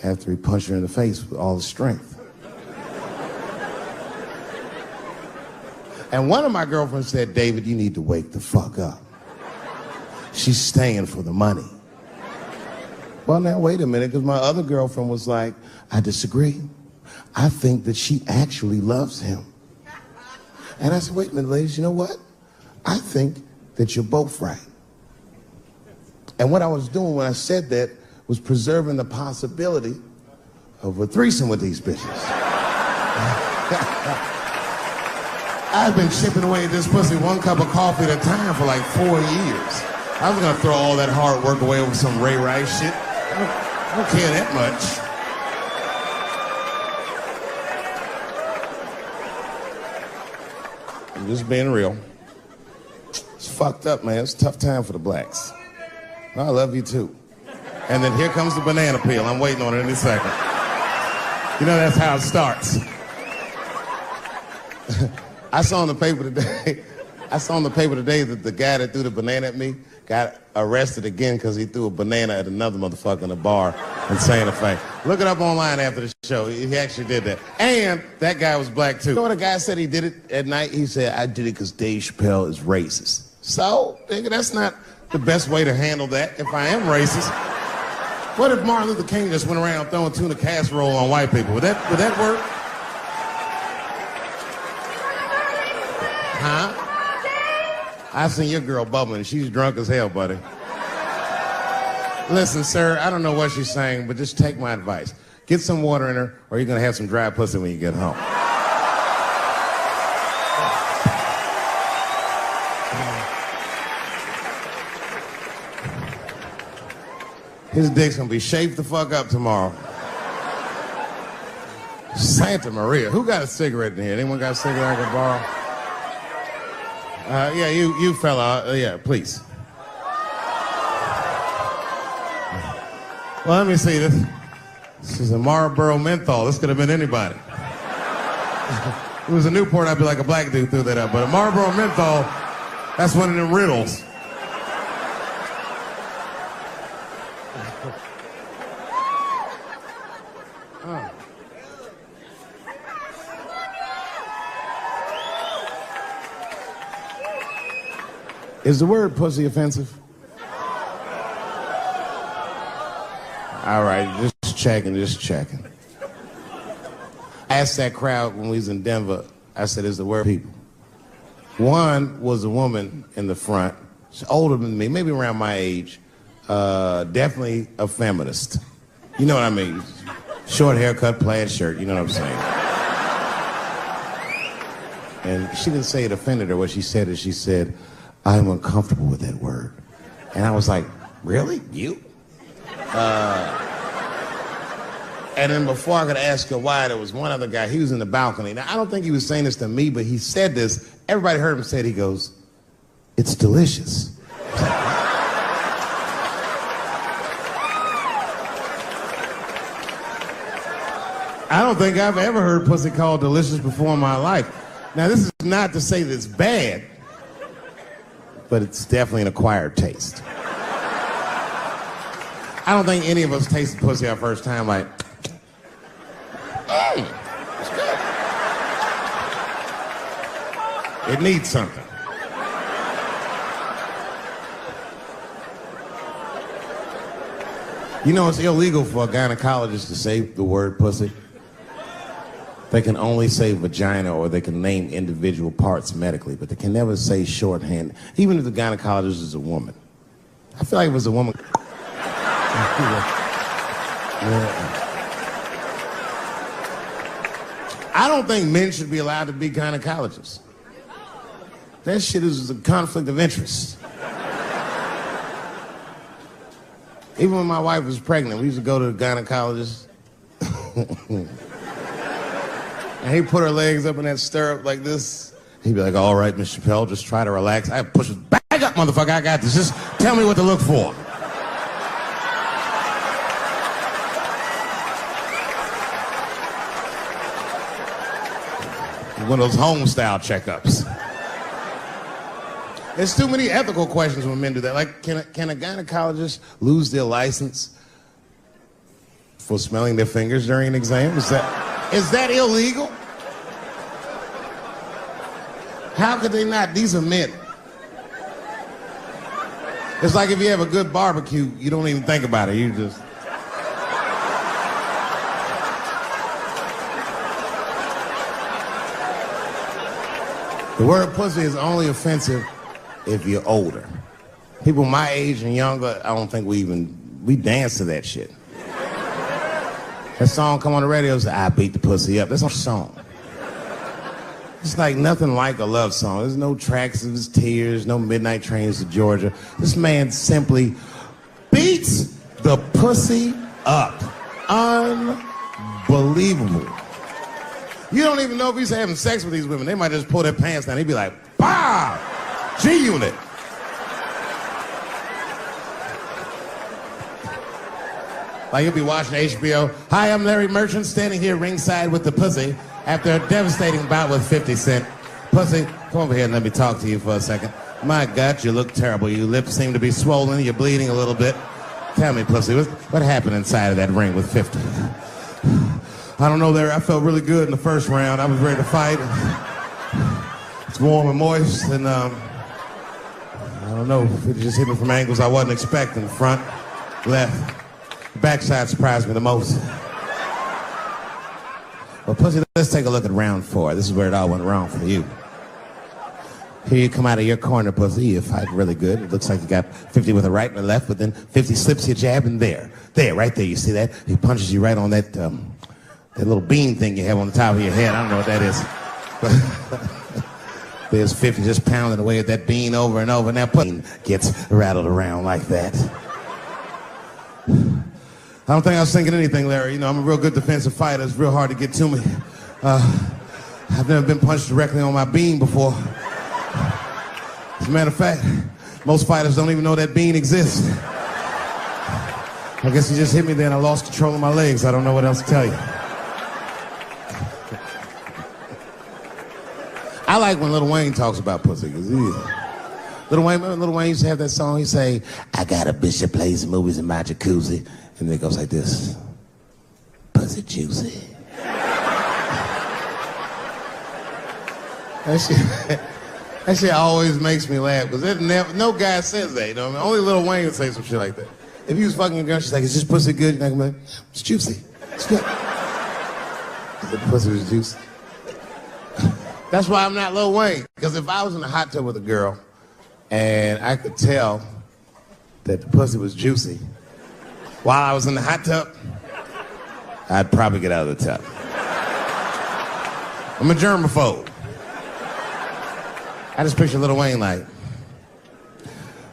after he punched her in the face with all his strength. And one of my girlfriends said, David, you need to wake the fuck up. She's staying for the money. Well, now, wait a minute, because my other girlfriend was like, I disagree. I think that she actually loves him. And I said, wait a minute, ladies, you know what? I think that you're both right. And what I was doing when I said that was preserving the possibility of a threesome with these bitches. I've been chipping away at this pussy one cup of coffee at a time for like 4 years. I was gonna throw all that hard work away over some Ray Rice shit. I don't care that much. I'm just being real. It's fucked up, man. It's a tough time for the blacks. I love you too. And then here comes the banana peel. I'm waiting on it any second. You know, that's how it starts. I saw in the paper today that the guy that threw the banana at me got arrested again because he threw a banana at another motherfucker in a bar in Santa Fe. Look it up online after the show. He actually did that. And that guy was black too. You know what a guy said he did it at night? He said, I did it because Dave Chappelle is racist. So, nigga, that's not the best way to handle that if I am racist. What if Martin Luther King just went around throwing tuna casserole on white people? Would that work? Huh? I seen your girl bubbling. She's drunk as hell, buddy. Listen, sir, I don't know what she's saying, but just take my advice. Get some water in her, or you're gonna have some dry pussy when you get home. His dick's gonna be shaped the fuck up tomorrow. Santa Maria. Who got a cigarette in here? Anyone got a cigarette I can borrow? Yeah, you fella. Yeah, please. Well, let me see this. This is a Marlboro menthol. This could have been anybody. If it was a Newport, I'd be like a black dude threw that up. But a Marlboro menthol, that's one of them riddles. Is the word pussy offensive? All right, just checking. I asked that crowd when we was in Denver, I said, is the word people? One was a woman in the front, she's older than me, maybe around my age, definitely a feminist. You know what I mean? Short haircut, plaid shirt, you know what I'm saying? And she didn't say it offended her. What she said is, she said, I'm uncomfortable with that word. And I was like, really? You? And then before I could ask her why, there was one other guy, he was in the balcony. Now, I don't think he was saying this to me, but he said this. Everybody heard him say it. He goes, it's delicious. I don't think I've ever heard pussy called delicious before in my life. Now, this is not to say that it's bad, but it's definitely an acquired taste. I don't think any of us tasted pussy our first time like, it's good. It needs something. You know, it's illegal for a gynecologist to say the word pussy. They can only say vagina, or they can name individual parts medically, but they can never say shorthand, even if the gynecologist is a woman. I feel like if it was a woman. I don't think men should be allowed to be gynecologists. That shit is a conflict of interest. Even when my wife was pregnant, we used to go to the gynecologist. And he'd put her legs up in that stirrup like this. He'd be like, all right, Miss Chappelle, just try to relax. I'd push her, back up, motherfucker, I got this. Just tell me what to look for. One of those home-style checkups. There's too many ethical questions when men do that. Like, can a gynecologist lose their license for smelling their fingers during an exam? Is that illegal? How could they not? These are men. It's like if you have a good barbecue, you don't even think about it. You just... The word pussy is only offensive if you're older. People my age and younger, I don't think we dance to that shit. That song come on the radio, say, I beat the pussy up. That's not a song. It's like nothing like a love song. There's no tracks of his tears, no midnight trains to Georgia. This man simply beats the pussy up. Unbelievable. You don't even know if he's having sex with these women. They might just pull their pants down. He'd be like, bah! G-Unit. Like he'll be watching HBO. Hi, I'm Larry Merchant, standing here ringside with the pussy after a devastating bout with 50 Cent. Pussy, come over here and let me talk to you for a second. My God, you look terrible. Your lips seem to be swollen. You're bleeding a little bit. Tell me, pussy, what happened inside of that ring with 50? I don't know, Larry. I felt really good in the first round. I was ready to fight. It's warm and moist, and I don't know. It just hit me from angles I wasn't expecting. Front, left. The backside surprised me the most. Well, pussy, let's take a look at round 4. This is where it all went wrong for you. Here you come out of your corner, pussy. You fight really good. It looks like you got 50 with a right and a left, but then 50 slips your jab, and there, right there. You see that? He punches you right on that little bean thing you have on the top of your head. I don't know what that is. There's 50 just pounding away at that bean over and over, and that pussy gets rattled around like that. I don't think I was thinking anything, Larry. You know, I'm a real good defensive fighter. It's real hard to get to me. I've never been punched directly on my bean before. As a matter of fact, most fighters don't even know that bean exists. I guess he just hit me there and I lost control of my legs. I don't know what else to tell you. I like when Lil Wayne talks about pussy. Lil Wayne used to have that song. He'd say, I got a bitch that plays movies in my jacuzzi. And then it goes like this. Pussy juicy. That shit always makes me laugh. Because no guy says that, you know what I mean? Only Lil Wayne would say some shit like that. If he was fucking a girl, she's like, is this pussy good? And I can be like, it's juicy. It's good. The pussy was juicy. That's why I'm not Lil Wayne. Because if I was in a hot tub with a girl and I could tell that the pussy was juicy while I was in the hot tub, I'd probably get out of the tub. I'm a germaphobe. I just picture Lil Wayne like,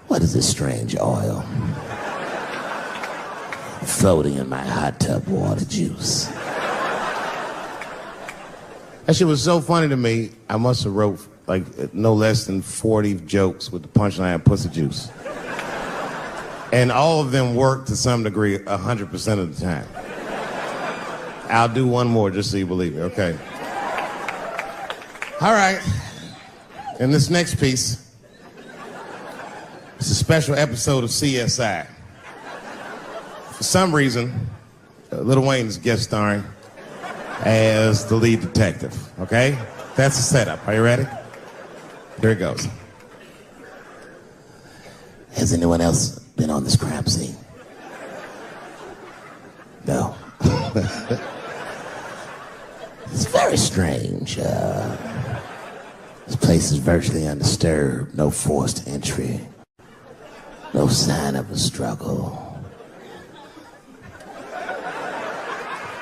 what is this strange oil floating in my hot tub water juice? That shit was so funny to me, I must have wrote like no less than 40 jokes with the punchline pussy juice. And all of them work to some degree 100% of the time. I'll do one more just so you believe me, okay? All right. And this next piece, it's a special episode of CSI. For some reason, Lil Wayne is guest starring as the lead detective, okay? That's the setup. Are you ready? Here it goes. Has anyone else been on this crime scene? No. It's very strange. This place is virtually undisturbed. No forced entry. No sign of a struggle.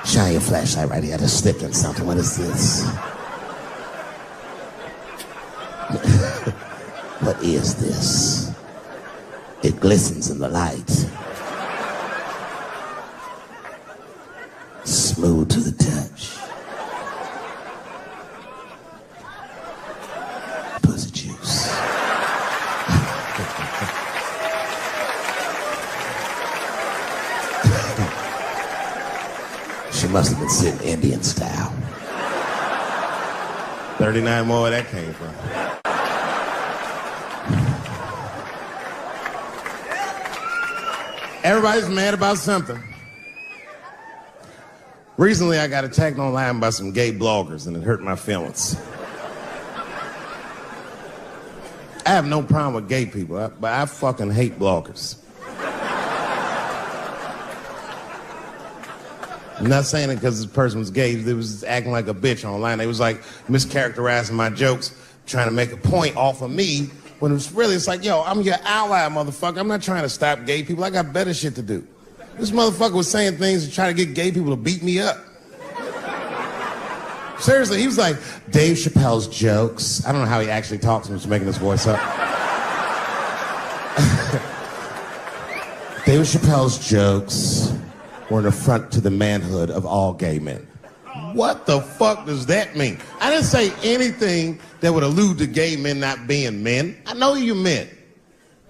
Shine your flashlight right here. I just slipped in something. What is this? What is this? It glistens in the light. Smooth to the touch. Pussy juice. She must have been sitting Indian style. 39 more where that came from. Everybody's mad about something. Recently, I got attacked online by some gay bloggers, and it hurt my feelings. I have no problem with gay people, but I fucking hate bloggers. I'm not saying it because this person was gay. They was acting like a bitch online. They was like mischaracterizing my jokes, trying to make a point off of me, when it's like, yo, I'm your ally, motherfucker. I'm not trying to stop gay people. I got better shit to do. This motherfucker was saying things to try to get gay people to beat me up. Seriously, he was like, Dave Chappelle's jokes. I don't know how he actually talks. I'm just making his voice up. Dave Chappelle's jokes were an affront to the manhood of all gay men. What the fuck does that mean? I didn't say anything that would allude to gay men not being men. I know you men.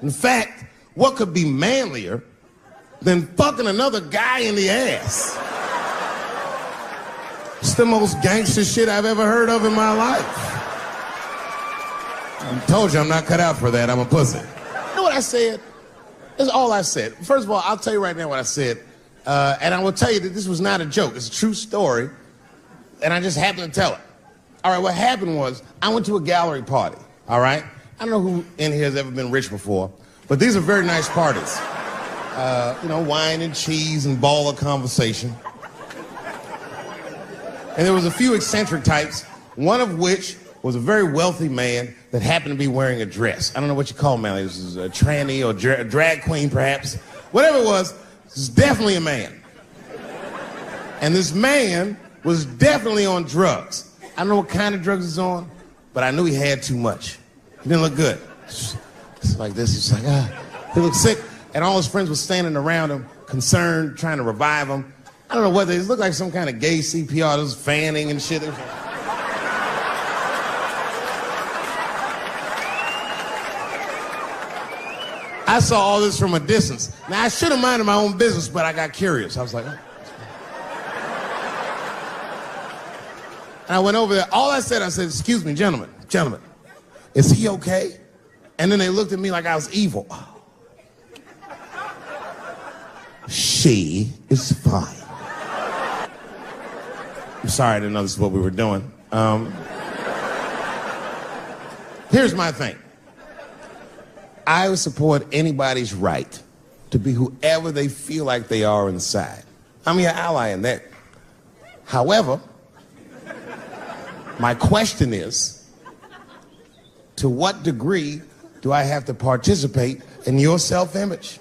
In fact, what could be manlier than fucking another guy in the ass? It's the most gangster shit I've ever heard of in my life. I told you I'm not cut out for that. I'm a pussy. You know what I said? That's all I said. First of all, I'll tell you right now what I said. And I will tell you that this was not a joke. It's a true story. And I just happened to tell it. All right, what happened was I went to a gallery party, all right? I don't know who in here has ever been rich before, but these are very nice parties. Wine and cheese and ball of conversation. And there was a few eccentric types, one of which was a very wealthy man that happened to be wearing a dress. I don't know what you call him, man. This is a tranny or a drag queen, perhaps. Whatever it was, this is definitely a man. And this man was definitely on drugs. I don't know what kind of drugs he's on, but I knew he had too much. He didn't look good. It's like this. He's like, he looked sick. And all his friends were standing around him, concerned, trying to revive him. I don't know whether it looked like some kind of gay CPR. There was fanning and shit. I saw all this from a distance. Now, I should have minded my own business, but I got curious. I was like, oh. And I went over there. All I said, excuse me, gentlemen, is he okay? And then they looked at me like I was evil. She is fine. I'm sorry, I didn't know this is what we were doing. Here's my thing. I would support anybody's right to be whoever they feel like they are inside. I'm your ally in that. However, my question is, to what degree do I have to participate in your self-image?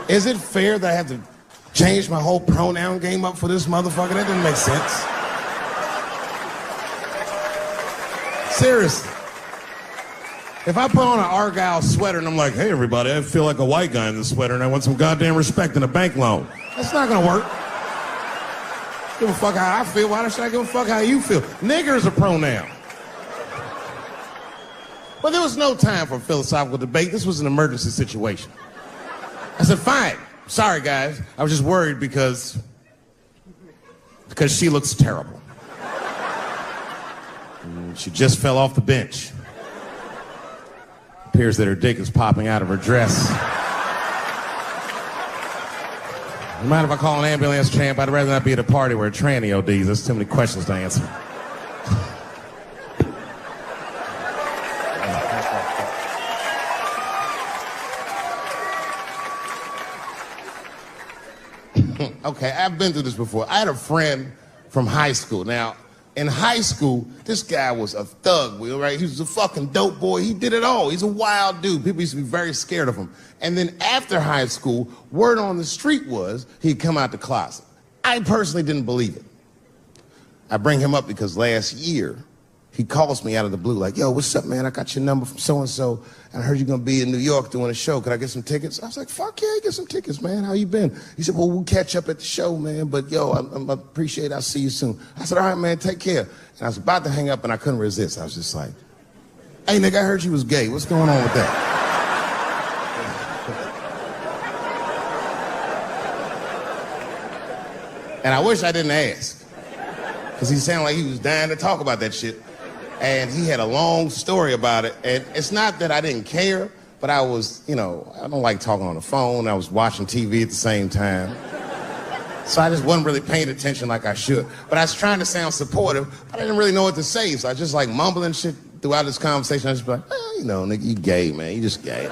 Is it fair that I have to change my whole pronoun game up for this motherfucker? That doesn't make sense. Seriously. If I put on an Argyle sweater and I'm like, hey, everybody, I feel like a white guy in this sweater and I want some goddamn respect and a bank loan. That's not gonna work. Give a fuck how I feel. Why should I give a fuck how you feel? Nigger is a pronoun. But there was no time for philosophical debate. This was an emergency situation. I said, fine. Sorry, guys. I was just worried because she looks terrible. And she just fell off the bench. Appears that her dick is popping out of her dress. You mind if I call an ambulance, champ? I'd rather not be at a party where a tranny ODs. There's too many questions to answer. Okay, I've been through this before. I had a friend from high school. Now, in high school, this guy was a thug, Will, right? He was a fucking dope boy. He did it all. He's a wild dude. People used to be very scared of him. And then after high school, word on the street was he'd come out the closet. I personally didn't believe it. I bring him up because last year, he calls me out of the blue like, yo, what's up, man? I got your number from so-and-so, and I heard you're going to be in New York doing a show. Could I get some tickets? I was like, fuck yeah, get some tickets, man. How you been? He said, well, we'll catch up at the show, man, but yo, I appreciate it. I'll see you soon. I said, all right, man, take care. And I was about to hang up, and I couldn't resist. I was just like, hey, nigga, I heard you was gay. What's going on with that? And I wish I didn't ask, because he sounded like he was dying to talk about that shit. And he had a long story about it. And it's not that I didn't care, but I was, I don't like talking on the phone. I was watching TV at the same time. So I just wasn't really paying attention like I should. But I was trying to sound supportive, but I didn't really know what to say. So I just like mumbling shit throughout this conversation. I just be like, nigga, you gay, man. You just gay.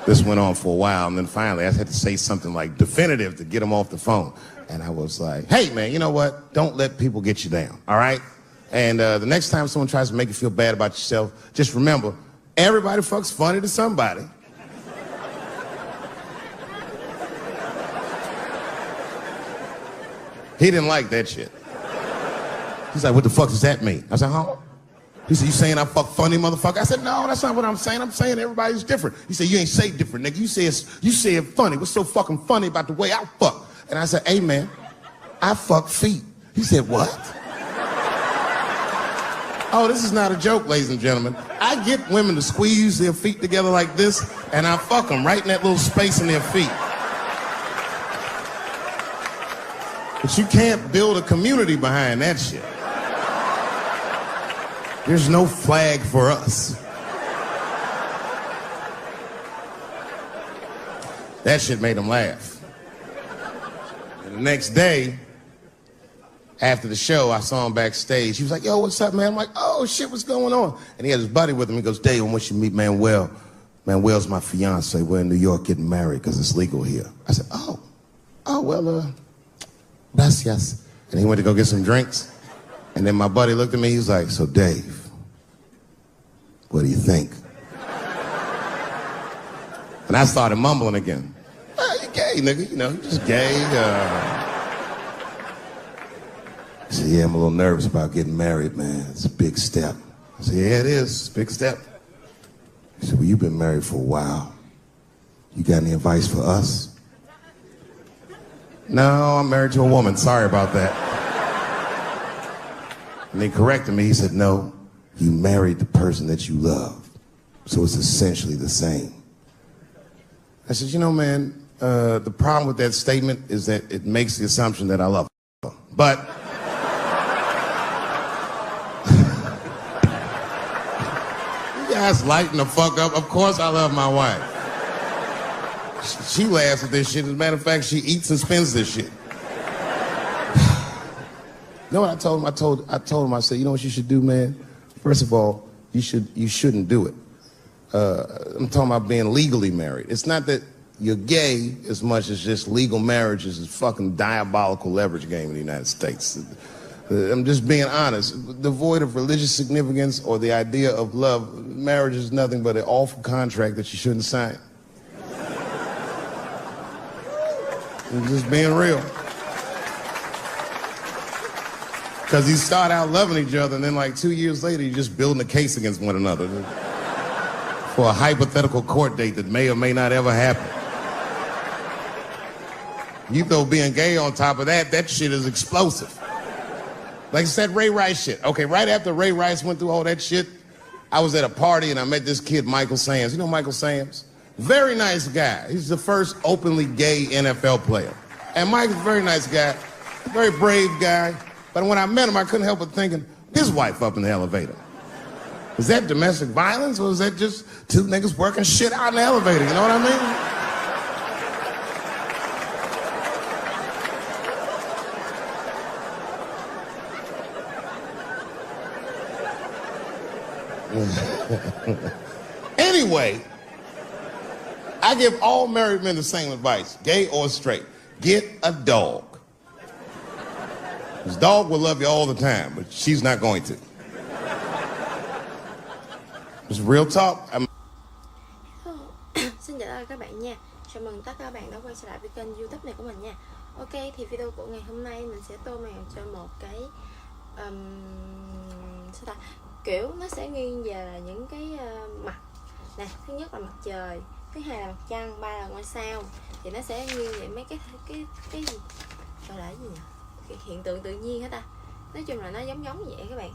This went on for a while, and then finally I had to say something like definitive to get him off the phone. And I was like, hey, man, you know what? Don't let people get you down, all right? And the next time someone tries to make you feel bad about yourself, just remember, everybody fucks funny to somebody. He didn't like that shit. He's like, what the fuck does that mean? I said, huh? He said, you saying I fuck funny, motherfucker? I said, no, that's not what I'm saying. I'm saying everybody's different. He said, you ain't say different, nigga. You say it funny. What's so fucking funny about the way I fuck? And I said, hey, man, I fuck feet. He said, what? Oh, this is not a joke, ladies and gentlemen. I get women to squeeze their feet together like this, and I fuck them right in that little space in their feet. But you can't build a community behind that shit. There's no flag for us. That shit made him laugh. And the next day, after the show, I saw him backstage. He was like, yo, what's up, man? I'm like, oh, shit, what's going on? And he had his buddy with him. He goes, Dave, I want you to meet Manuel. Manuel's my fiance. We're in New York getting married because it's legal here. I said, well, gracias. And he went to go get some drinks. And then my buddy looked at me. He was like, so, Dave, what do you think? And I started mumbling again. You gay, nigga. You just gay. He said, yeah, I'm a little nervous about getting married, man. It's a big step. I said, yeah, it is. It's a big step. He said, well, you've been married for a while. You got any advice for us? No, I'm married to a woman. Sorry about that. And he corrected me. He said, no, you married the person that you love. So it's essentially the same. I said, man, the problem with that statement is that it makes the assumption that I love her. But you guys lighten the fuck up. Of course I love my wife. She laughs at this shit. As a matter of fact, she eats and spends this shit. You know what I told him? I told him, I said, you know what you should do, man? First of all, you shouldn't do it. I'm talking about being legally married. It's not that you're gay as much as just legal marriage is a fucking diabolical leverage game in the United States. I'm just being honest. Devoid of religious significance or the idea of love, marriage is nothing but an awful contract that you shouldn't sign. I'm just being real. Because you start out loving each other, and then like 2 years later, you're just building a case against one another for a hypothetical court date that may or may not ever happen. You throw being gay on top of that, that shit is explosive. Like I said, Ray Rice shit. Okay, right after Ray Rice went through all that shit, I was at a party and I met this kid, Michael Sams. You know Michael Sams? Very nice guy. He's the first openly gay NFL player. And Mike's a very nice guy, very brave guy. But when I met him, I couldn't help but thinking, his wife up in the elevator. Is that domestic violence, or is that just two niggas working shit out in the elevator? You know what I mean? Anyway, I give all married men the same advice, gay or straight. Get a dog. This dog will love you all the time, but she's not going to. It's real talk. Xin chào các bạn nha. Chào mừng tất cả các bạn đã quay trở lại với kênh YouTube này của mình nha. Ok, thì video của ngày hôm nay mình sẽ tô màu cho một cái sao ta? Kiểu nó sẽ nghiêng về là những cái mặt nè. Thứ nhất là mặt trời, thứ hai là mặt trăng, ba là ngôi sao. Thì nó sẽ nghiêng về mấy cái gì gọi là cái gì nhỉ? Cái hiện tượng tự nhiên hết ta. Nói chung là nó giống như vậy các bạn.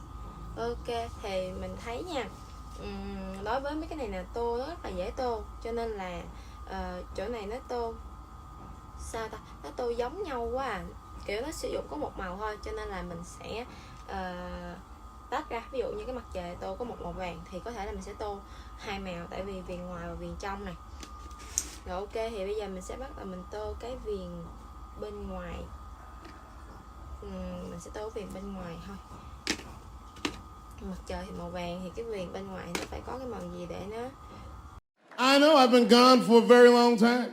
Ok, thì mình thấy nha, đối với mấy cái này là tô nó rất là dễ tô, cho nên là chỗ này nó tô sao ta, nó tô giống nhau quá à. Kiểu nó sử dụng có một màu thôi, cho nên là mình sẽ tách ra. Ví dụ như cái mặt trời tô có một màu vàng thì có thể là mình sẽ tô hai màu, tại vì viền ngoài và viền trong này. Rồi ok, thì bây giờ mình sẽ bắt đầu mình tô cái viền bên ngoài. Mình sẽ tô viền bên ngoài thôi. Mặt trời thì màu vàng, thì cái viền bên ngoài nó phải có cái màu gì để nó... I know I've been gone for a very long time.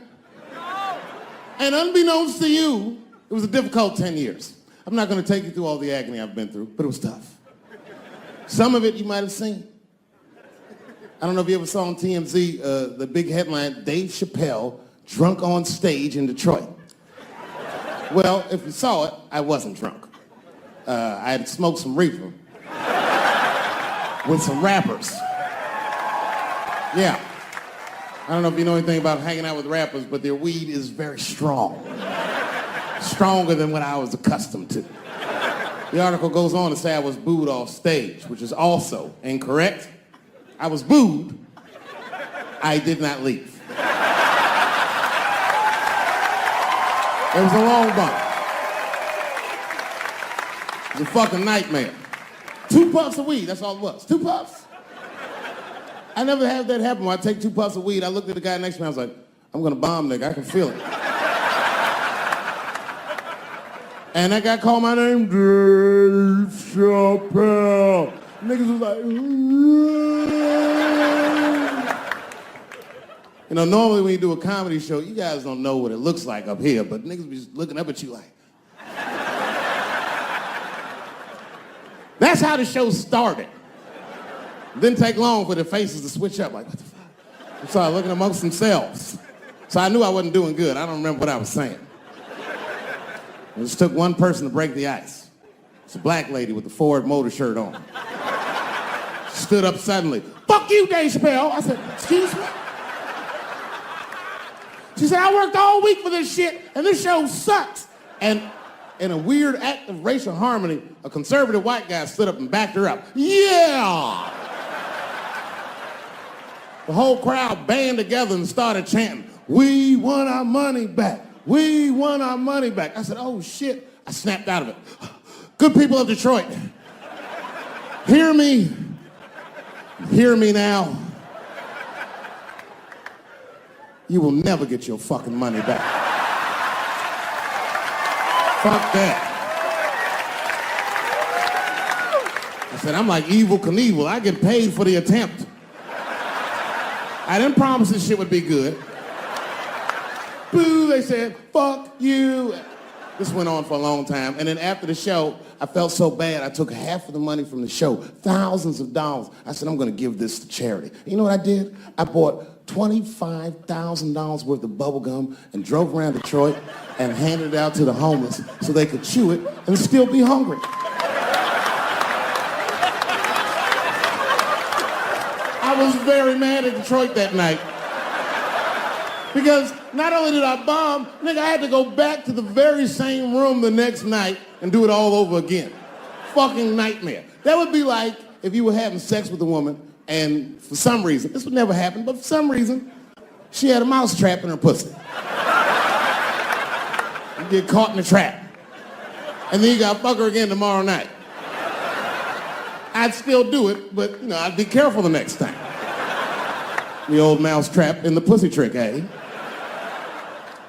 And unbeknownst to you, it was a difficult 10 years. I'm not going to take you through all the agony I've been through, but it was tough. Some of it you might have seen. I don't know if you ever saw on TMZ the big headline, Dave Chappelle drunk on stage in Detroit. Well, if you saw it, I wasn't drunk. I had smoked some reefer with some rappers. Yeah. I don't know if you know anything about hanging out with rappers, but their weed is very strong. Stronger than what I was accustomed to. The article goes on to say I was booed off stage, which is also incorrect. I was booed. I did not leave. It was a long bump. It was a fucking nightmare. 2 puffs of weed, that's all it was. 2 puffs. I never had that happen when I take 2 puffs of weed. I looked at the guy next to me, I was like, I'm gonna bomb nigga, I can feel it. And that guy called my name, Dave Chappelle. Niggas was like, you know, normally when you do a comedy show, you guys don't know what it looks like up here, but niggas be just looking up at you like. That's how the show started. Didn't take long for the faces to switch up, like, what the fuck? They started looking amongst themselves. So I knew I wasn't doing good. I don't remember what I was saying. It just took one person to break the ice. It's a black lady with the Ford Motor shirt on. She stood up suddenly. Fuck you, Dave Chappelle. I said, excuse me? She said, I worked all week for this shit, and this show sucks. And in a weird act of racial harmony, a conservative white guy stood up and backed her up. Yeah! The whole crowd band together and started chanting, we want our money back. We want our money back. I said, oh shit. I snapped out of it. Good people of Detroit, hear me. Hear me now. You will never get your fucking money back. Fuck that. I said, I'm like Evel Knievel. I get paid for the attempt. I didn't promise this shit would be good. Boo, they said, fuck you. This went on for a long time. And then after the show, I felt so bad, I took half of the money from the show, thousands of dollars. I said, I'm gonna give this to charity. You know what I did? I bought $25,000 worth of bubble gum and drove around Detroit and handed it out to the homeless so they could chew it and still be hungry. I was very mad at Detroit that night. Because not only did I bomb, nigga, I had to go back to the very same room the next night and do it all over again. Fucking nightmare. That would be like if you were having sex with a woman and for some reason, this would never happen, but for some reason, she had a mouse trap in her pussy. You get caught in the trap. And then you gotta fuck her again tomorrow night. I'd still do it, but you know, I'd be careful the next time. The old mouse trap in the pussy trick, eh?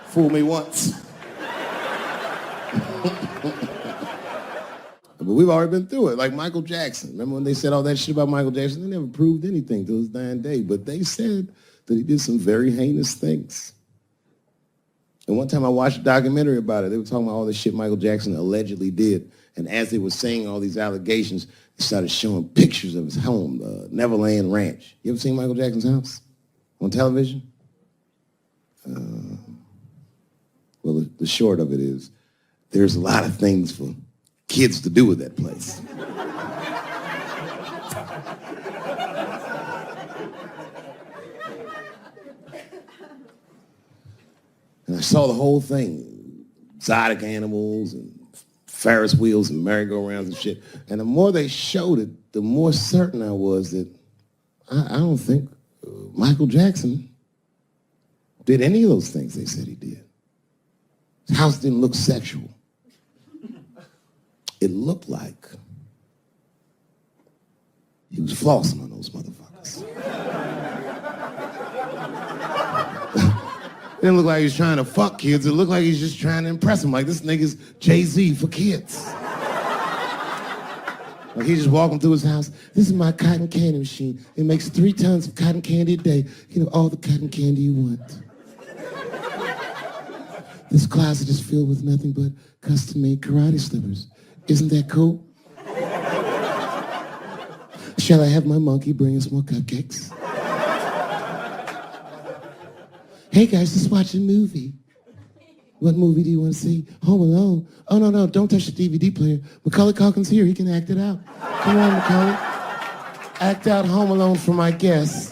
Fool me once. But we've already been through it, like Michael Jackson. Remember when they said all that shit about Michael Jackson? They never proved anything till his dying day, but they said that he did some very heinous things. And one time I watched a documentary about it. They were talking about all the shit Michael Jackson allegedly did. And as they were saying all these allegations, they started showing pictures of his home, Neverland Ranch. You ever seen Michael Jackson's house on television? Well, the short of it is, there's a lot of things for kids to do at that place. And I saw the whole thing, exotic animals and Ferris wheels and merry-go-rounds and shit. And the more they showed it, the more certain I was that I don't think Michael Jackson did any of those things they said he did. His house didn't look sexual. It looked like he was flossing on those motherfuckers. It didn't look like he was trying to fuck kids. It looked like he's just trying to impress them. Like, this nigga's Jay-Z for kids. Like, he just walking through his house. This is my cotton candy machine. It makes 3 tons of cotton candy a day. You know, all the cotton candy you want. This closet is filled with nothing but custom-made karate slippers. Isn't that cool? Shall I have my monkey bring us more cupcakes? Hey guys, let's watch a movie. What movie do you want to see? Home Alone. Oh, no, don't touch the DVD player. Macaulay Culkin's here, he can act it out. Come on, Macaulay. Act out Home Alone for my guests.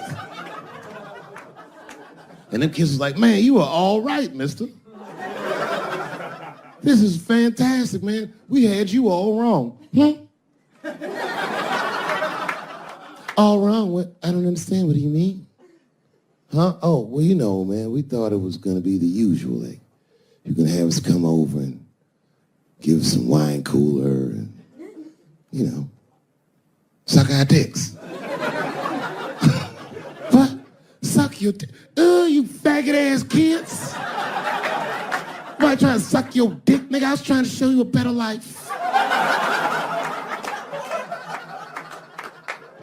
And them kids was like, man, you are all right, mister. This is fantastic, man. We had you all wrong. All wrong? What? I don't understand. What do you mean? Huh? Oh, well, you know, man, we thought it was going to be the usual. Like, you're going to have us come over and give us some wine cooler and, you know, suck our dicks. What? Suck your dick? You faggot-ass kids. Why trying to suck your dick, nigga? I was trying to show you a better life.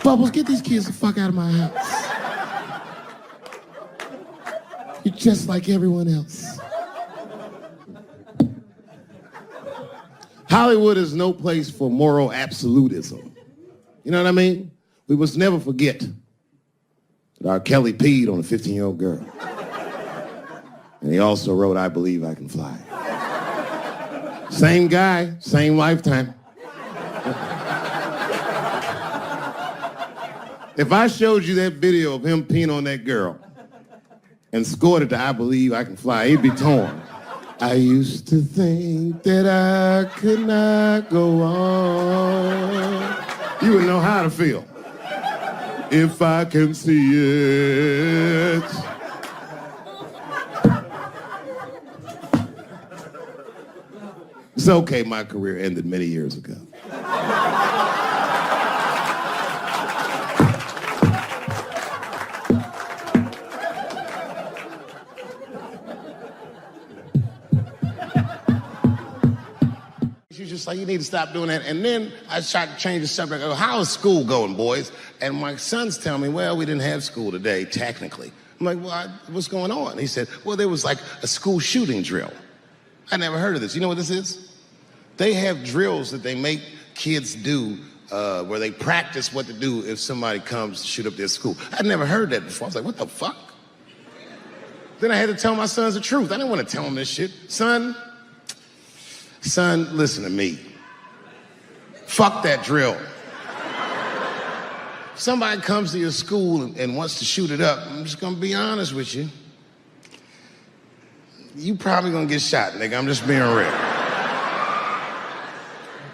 Bubbles, get these kids the fuck out of my house. You're just like everyone else. Hollywood is no place for moral absolutism. You know what I mean? We must never forget that R. Kelly peed on a 15-year-old girl. And he also wrote, I Believe I Can Fly. Same guy, same lifetime. If I showed you that video of him peeing on that girl and scored it to I Believe I Can Fly, he'd be torn. I used to think that I could not go on. You would know how to feel. If I can see it. It's okay, my career ended many years ago. She's just like, you need to stop doing that. And then I tried to change the subject. I go, how is school going, boys? And my sons tell me, well, we didn't have school today, technically. I'm like, well, what's going on? He said, well, there was like a school shooting drill. I never heard of this. You know what this is? They have drills that they make kids do where they practice what to do if somebody comes to shoot up their school. I'd never heard that before. I was like, what the fuck? Then I had to tell my sons the truth. I didn't want to tell them this shit. Son, listen to me. Fuck that drill. If somebody comes to your school and wants to shoot it up, I'm just going to be honest with you. You probably going to get shot, nigga. I'm just being real.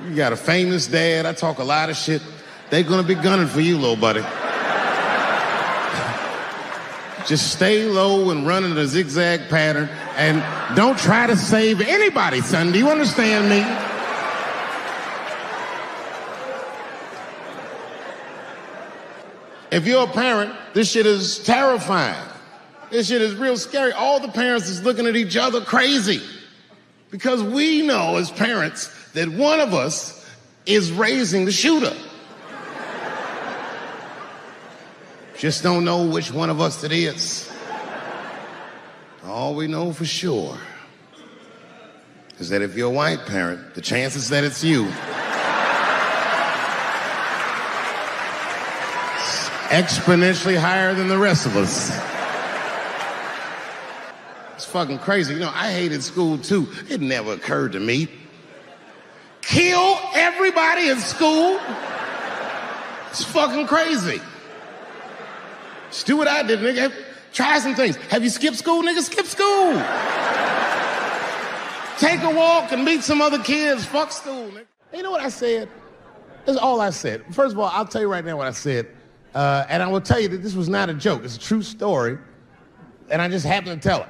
You got a famous dad. I talk a lot of shit. They're going to be gunning for you, little buddy. Just stay low and run in a zigzag pattern and don't try to save anybody, son. Do you understand me? If you're a parent, this shit is terrifying. This shit is real scary. All the parents is looking at each other crazy because we know as parents that one of us is raising the shooter. Just don't know which one of us it is. All we know for sure is that if you're a white parent, the chances that it's you is exponentially higher than the rest of us. fucking crazy. You know, I hated school too. It never occurred to me. Kill everybody in school? It's fucking crazy. Just do what I did, nigga. Try some things. Have you skipped school, nigga? Skip school. Take a walk and meet some other kids. Fuck school, nigga. You know what I said? That's all I said. First of all, I'll tell you right now what I said. And I will tell you that this was not a joke. It's a true story. And I just happened to tell it.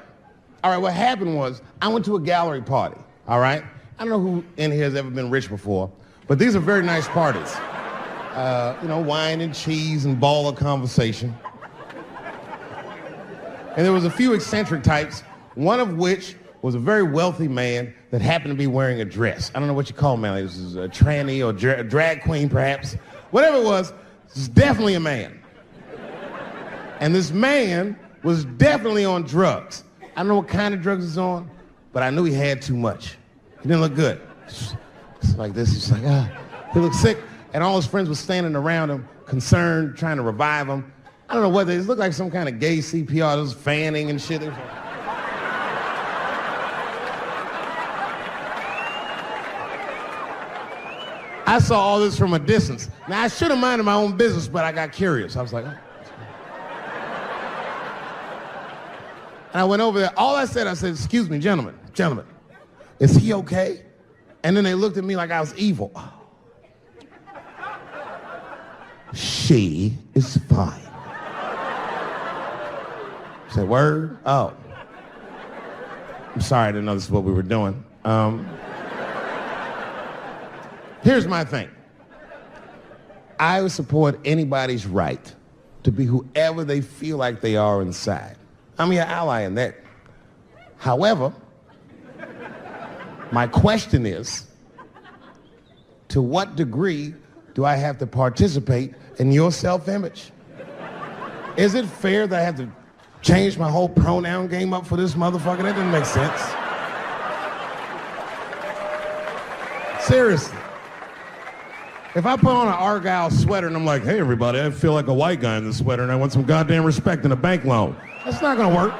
All right, what happened was I went to a gallery party, all right? I don't know who in here has ever been rich before, but these are very nice parties. You know, wine and cheese and baller conversation. And there was a few eccentric types, one of which was a very wealthy man that happened to be wearing a dress. I don't know what you call him, man. This is a tranny or drag queen, perhaps. Whatever it was definitely a man. And this man was definitely on drugs. I don't know what kind of drugs he's on, but I knew he had too much. He didn't look good. It's like this. He's like, he looked sick. And all his friends were standing around him, concerned, trying to revive him. I don't know whether it looked like some kind of gay CPR. There was fanning and shit. I saw all this from a distance. Now, I should have minded my own business, but I got curious. I was like, oh. And I went over there. All I said, excuse me, gentlemen, is he okay? And then they looked at me like I was evil. Oh. She is fine. I said, word? Oh. I'm sorry, I didn't know this is what we were doing. Here's my thing. I would support anybody's right to be whoever they feel like they are inside. I'm your ally in that. However, my question is, to what degree do I have to participate in your self-image? Is it fair that I have to change my whole pronoun game up for this motherfucker? That doesn't make sense. Seriously. If I put on an Argyle sweater and I'm like, hey everybody, I feel like a white guy in this sweater and I want some goddamn respect and a bank loan. That's not gonna work.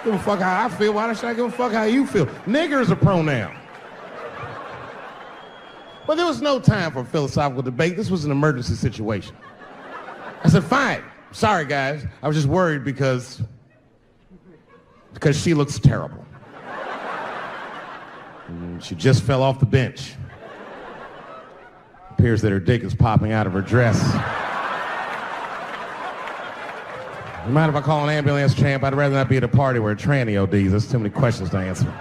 Give a fuck how I feel. Why should I give a fuck how you feel? Nigger is a pronoun. But there was no time for philosophical debate. This was an emergency situation. I said, fine. Sorry, guys. I was just worried because she looks terrible. And she just fell off the bench. Appears that her dick is popping out of her dress. You mind if I call an ambulance, champ? I'd rather not be at a party where a tranny ODs. There's too many questions to answer.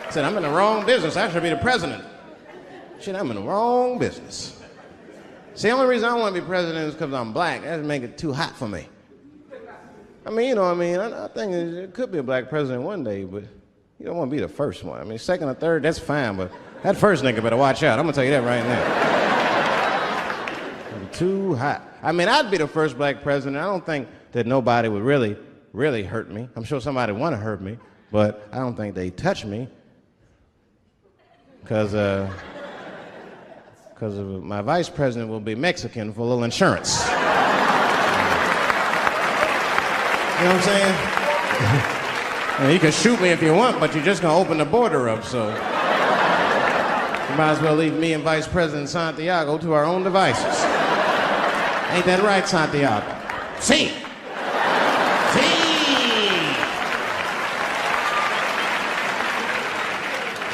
I said, I'm in the wrong business. I should be the president. Shit, I'm in the wrong business. See, the only reason I want to be president is because I'm black. That would make it too hot for me. I mean, you know what I mean? I think it could be a black president one day, but you don't want to be the first one. I mean, second or third, that's fine, but that first nigga better watch out. I'm going to tell you that right now. Too hot. I mean, I'd be the first black president. I don't think that nobody would really, really hurt me. I'm sure somebody would want to hurt me, but I don't think they'd touch me because my vice president will be Mexican for a little insurance. You know what I'm saying? You can shoot me if you want, but you're just going to open the border up, so you might as well leave me and Vice President Santiago to our own devices. Ain't that right, Santiago? See.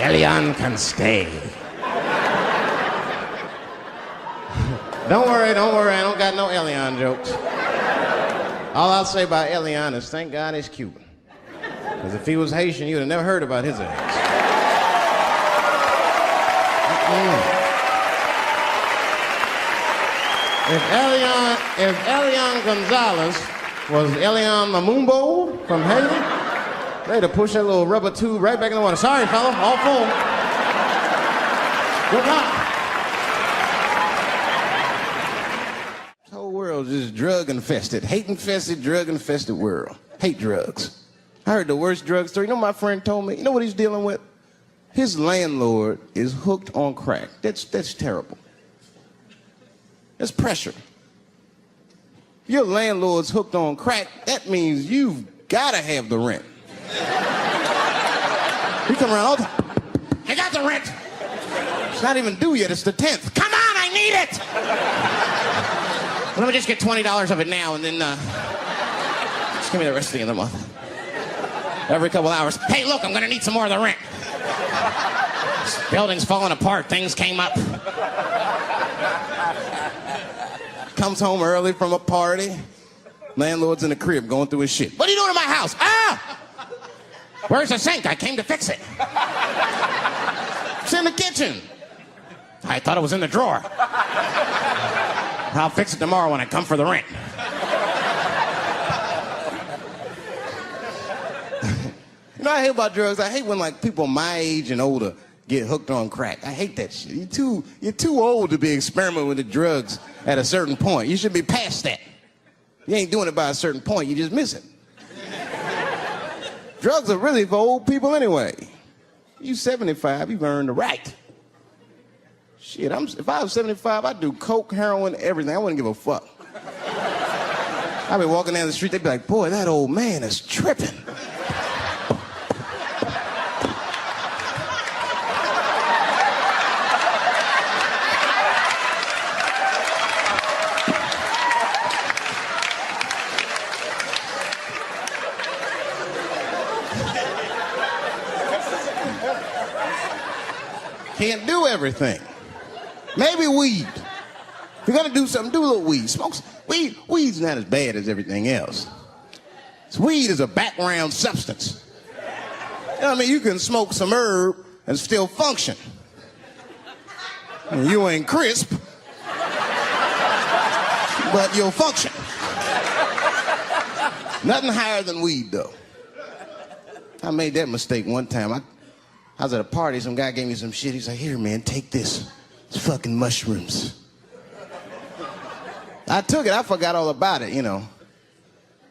Elian can stay. Don't worry, I don't got no Elian jokes. All I'll say about Elian is thank God he's Cuban. Because if he was Haitian, you'd have never heard about his ass. If Elian Gonzalez was Elian Mamumbo from Haiti, they'd have pushed that little rubber tube right back in the water. Sorry, fella, all full. Good luck. This whole world's just drug-infested, hate-infested, drug-infested world. Hate drugs. I heard the worst drug story. You know what my friend told me? You know what he's dealing with? His landlord is hooked on crack. That's terrible. There's pressure. Your landlord's hooked on crack, that means you've gotta have the rent. You come around all the time. I got the rent. It's not even due yet, it's the 10th. Come on, I need it! Let me just get $20 of it now and then just give me the rest of the month. Every couple hours. Hey, look, I'm gonna need some more of the rent. This building's falling apart, things came up. Comes home early from a party. Landlord's in the crib going through his shit. What are you doing in my house? Ah! Where's the sink? I came to fix it. It's in the kitchen. I thought it was in the drawer. I'll fix it tomorrow when I come for the rent. You know what I hate about drugs? I hate when like people my age and older get hooked on crack. I hate that shit. You're too old to be experimenting with the drugs at a certain point. You should be past that. You ain't doing it by a certain point, you just miss it. Drugs are really for old people anyway. You 75, you've earned the right. Shit, if I was 75, I'd do coke, heroin, everything. I wouldn't give a fuck. I'd be walking down the street, they'd be like, boy, that old man is tripping. Can't do everything. Maybe weed. If you're gonna do something, do a little weed. Smoke weed. Weed's not as bad as everything else. Weed is a background substance. You know what I mean? You can smoke some herb and still function. And you ain't crisp, but you'll function. Nothing higher than weed, though. I made that mistake one time. I was at a party, some guy gave me some shit. He's like, here, man, take this. It's fucking mushrooms. I took it, I forgot all about it, you know.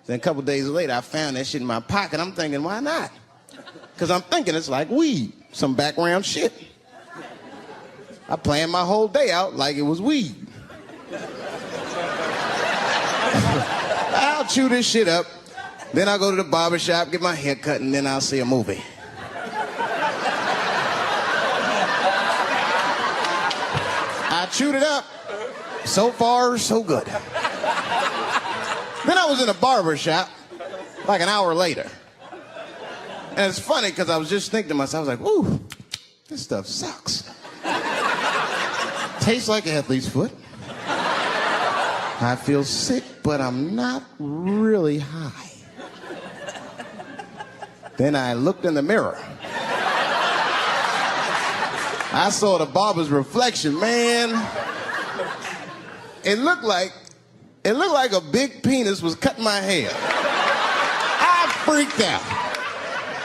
Then a couple days later, I found that shit in my pocket. I'm thinking, why not? Because I'm thinking it's like weed, some background shit. I planned my whole day out like it was weed. I'll chew this shit up, then I'll go to the barber shop, get my hair cut, and then I'll see a movie. I chewed it up. So far, so good. Then I was in a barber shop like an hour later. And it's funny because I was just thinking to myself, I was like, ooh, this stuff sucks. Tastes like athlete's foot. I feel sick, but I'm not really high. Then I looked in the mirror. I saw the barber's reflection, man. It looked like a big penis was cutting my hair. I freaked out.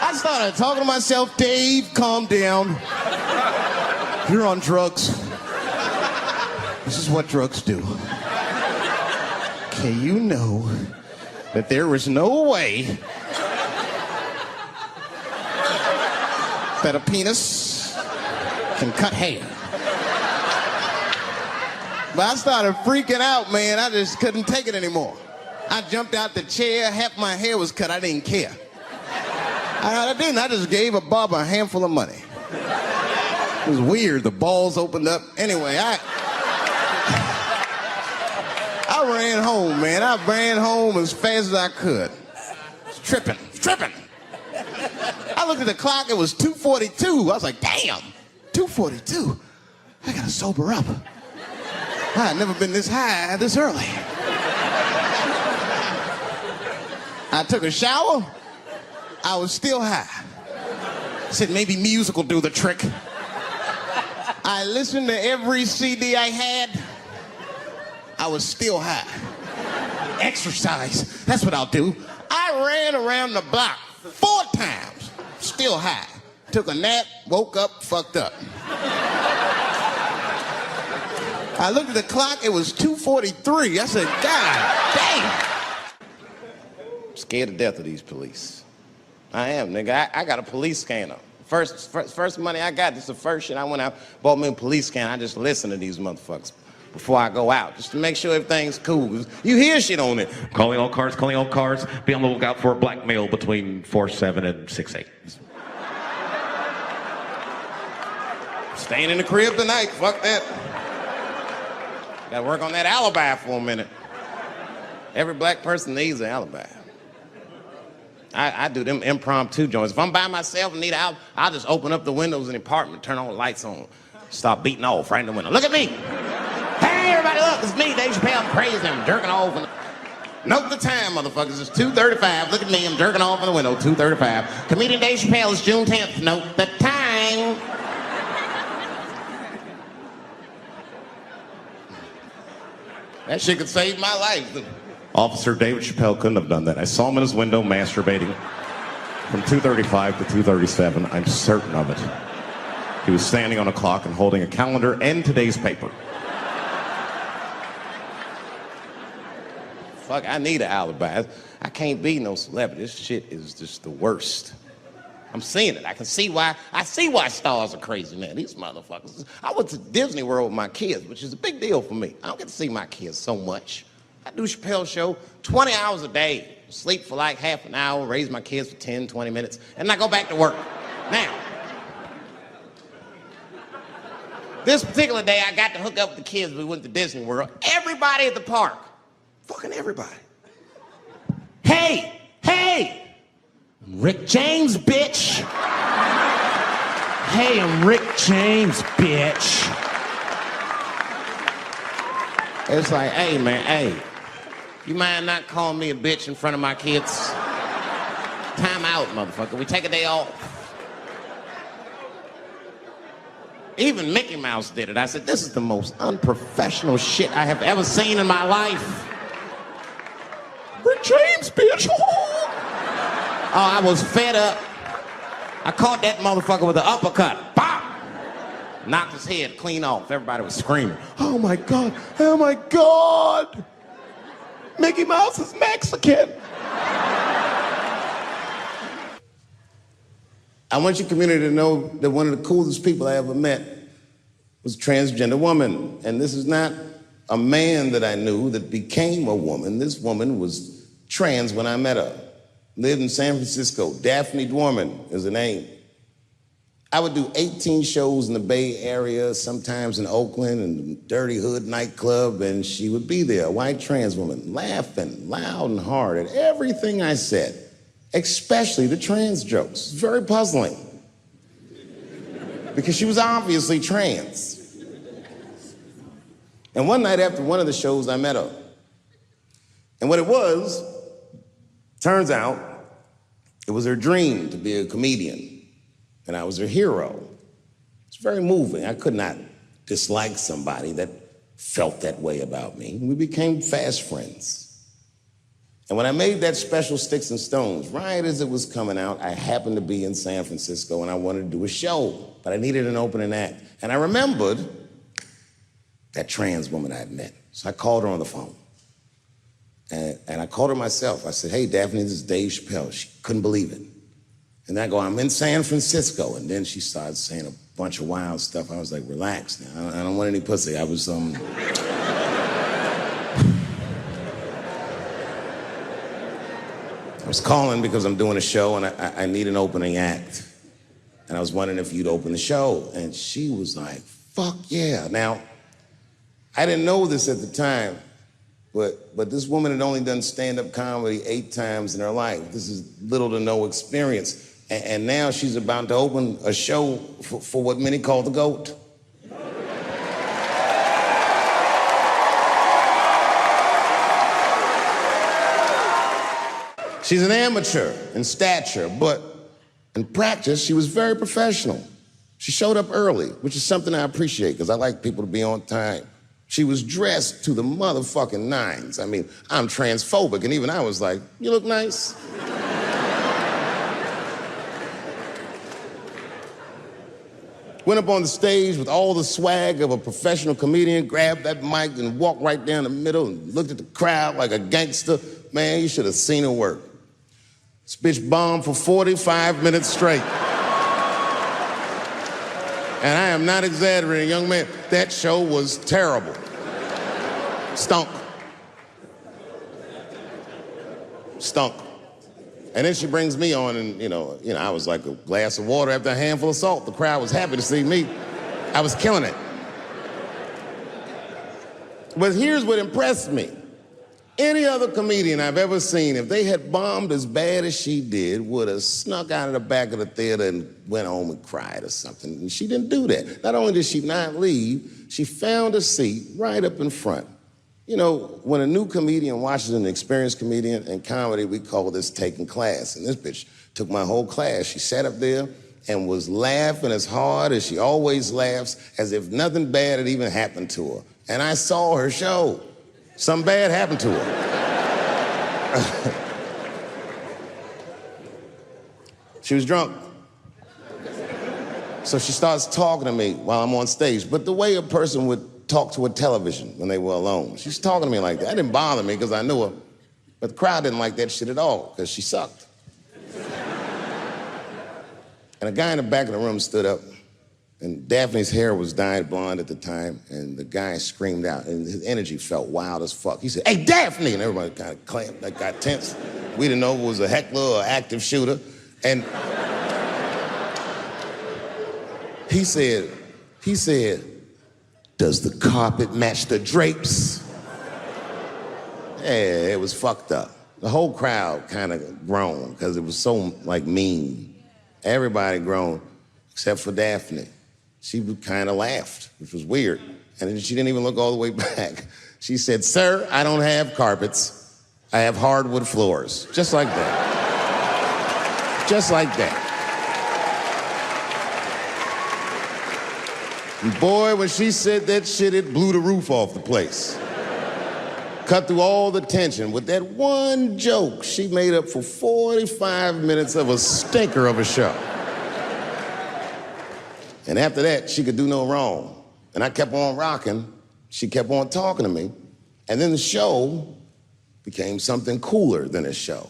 I started talking to myself, Dave, calm down. You're on drugs. This is what drugs do. Okay, you know that there is no way that a penis can cut hair. But I started freaking out, man. I just couldn't take it anymore. I jumped out the chair, half my hair was cut, I didn't care. I didn't, I just gave a barber a handful of money. It was weird, the balls opened up. Anyway, I ran home, man. I ran home as fast as I could. It's tripping. I looked at the clock, it was 2:42. I was like, damn, 2:42? I gotta sober up. I had never been this high this early. I took a shower. I was still high. I said, maybe music will do the trick. I listened to every CD I had. I was still high. Exercise, that's what I'll do. I ran around the block 4 times, still high. Took a nap, woke up, fucked up. I looked at the clock, it was 2:43. I said, God damn. I'm scared to death of these police. I am, nigga. I got a police scanner. First money I got, this is the first shit I went out, bought me a police scanner. I just listen to these motherfuckers. before I go out, just to make sure everything's cool. You hear shit on it. Calling all cars, calling all cars. Be on the lookout for a black male between 4'7" and 6'8". Staying in the crib tonight, fuck that. Gotta work on that alibi for a minute. Every black person needs an alibi. I do them impromptu joints. If I'm by myself and need an alibi, I'll just open up the windows in the apartment, turn all the lights on, start beating off right in the window. Look at me. Hey, everybody, look, it's me, Dave Chappelle. I'm crazy, I'm jerking off. Note the time, motherfuckers. It's 2:35. Look at me, I'm jerking off in the window, 2:35. Comedian Dave Chappelle, it's June 10th. Note the time. That shit could save my life. Officer David Chappelle couldn't have done that. I saw him in his window masturbating from 2:35 to 2:37. I'm certain of it. He was standing on a clock and holding a calendar and today's paper. Fuck, I need an alibi. I can't be no celebrity. This shit is just the worst. I'm seeing it. I see why stars are crazy, man. These motherfuckers. I went to Disney World with my kids, which is a big deal for me. I don't get to see my kids so much. I do Chappelle show 20 hours a day, sleep for like half an hour, raise my kids for 10, 20 minutes, and I go back to work. Now, this particular day, I got to hook up with the kids. We went to Disney World. Everybody at the park, fucking everybody. Hey, I'm Rick James, bitch. Hey, I'm Rick James, bitch. It's like, hey, man, hey. You mind not calling me a bitch in front of my kids? Time out, motherfucker. We take a day off. Even Mickey Mouse did it. I said, this is the most unprofessional shit I have ever seen in my life. Rick James, bitch. Oh, I was fed up. I caught that motherfucker with an uppercut. Bop! Knocked his head clean off. Everybody was screaming. Oh my God, oh my God. Mickey Mouse is Mexican. I want your community to know that one of the coolest people I ever met was a transgender woman. And this is not a man that I knew that became a woman. This woman was trans when I met her. Lived in San Francisco. Daphne Dworman is her name. I would do 18 shows in the Bay Area, sometimes in Oakland and Dirty Hood nightclub, and she would be there, a white trans woman, laughing loud and hard at everything I said, especially the trans jokes. Very puzzling. Because she was obviously trans. And one night after one of the shows, I met her. And what it was, turns out, it was her dream to be a comedian. And I was her hero. It's very moving. I could not dislike somebody that felt that way about me. We became fast friends. And when I made that special Sticks and Stones, right as it was coming out, I happened to be in San Francisco and I wanted to do a show, but I needed an opening act. And I remembered that trans woman I had met. So I called her on the phone. And I called her myself. I said, hey, Daphne, this is Dave Chappelle. She couldn't believe it. And I go, I'm in San Francisco. And then she started saying a bunch of wild stuff. I was like, relax now. I don't want any pussy. I was, I was calling because I'm doing a show and I need an opening act. And I was wondering if you'd open the show. And she was like, fuck yeah. Now, I didn't know this at the time, but this woman had only done stand-up comedy 8 times in her life. This is little to no experience. And now she's about to open a show for what many call the GOAT. She's an amateur in stature, but in practice, she was very professional. She showed up early, which is something I appreciate, because I like people to be on time. She was dressed to the motherfucking nines. I mean, I'm transphobic, and even I was like, you look nice. Went up on the stage with all the swag of a professional comedian, grabbed that mic and walked right down the middle and looked at the crowd like a gangster. Man, you should have seen her work. This bitch bombed for 45 minutes straight. And I am not exaggerating, young man. That show was terrible. Stunk. Stunk. And then she brings me on, and I was like a glass of water after a handful of salt. The crowd was happy to see me. I was killing it. But here's what impressed me. Any other comedian I've ever seen, if they had bombed as bad as she did, would have snuck out of the back of the theater and went home and cried or something. And she didn't do that. Not only did she not leave, she found a seat right up in front. You know, when a new comedian watches an experienced comedian in comedy, we call this taking class. And this bitch took my whole class. She sat up there and was laughing as hard as she always laughs, as if nothing bad had even happened to her. And I saw her show. Something bad happened to her. She was drunk. So she starts talking to me while I'm on stage. But the way a person would talk to a television when they were alone. She's talking to me like that. That didn't bother me because I knew her. But the crowd didn't like that shit at all because she sucked. And a guy in the back of the room stood up, and Daphne's hair was dyed blonde at the time, and the guy screamed out, and his energy felt wild as fuck. He said, "Hey, Daphne!" And everybody kind of clamped, like got tense. We didn't know if it was a heckler or active shooter. And he said, "Does the carpet match the drapes?" Yeah, it was fucked up. The whole crowd kind of groaned because it was so, like, mean. Everybody groaned, except for Daphne. She kind of laughed, which was weird. And then she didn't even look all the way back. She said, "Sir, I don't have carpets. I have hardwood floors." Just like that. Just like that. And boy, when she said that shit, it blew the roof off the place. Cut through all the tension. With that one joke, she made up for 45 minutes of a stinker of a show. And after that, she could do no wrong. And I kept on rocking. She kept on talking to me. And then the show became something cooler than a show.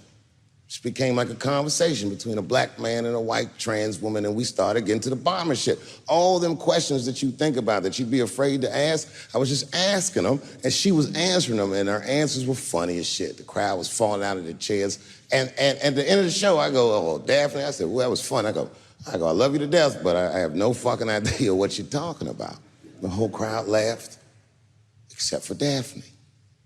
It became like a conversation between a black man and a white trans woman, and we started getting to the bomber shit. All them questions that you think about that you'd be afraid to ask, I was just asking them, and she was answering them, and her answers were funny as shit. The crowd was falling out of their chairs. And at the end of the show, I go, "Oh, Daphne," I said, "Well, that was fun." I go, "I love you to death, but I have no fucking idea what you're talking about." The whole crowd laughed, except for Daphne.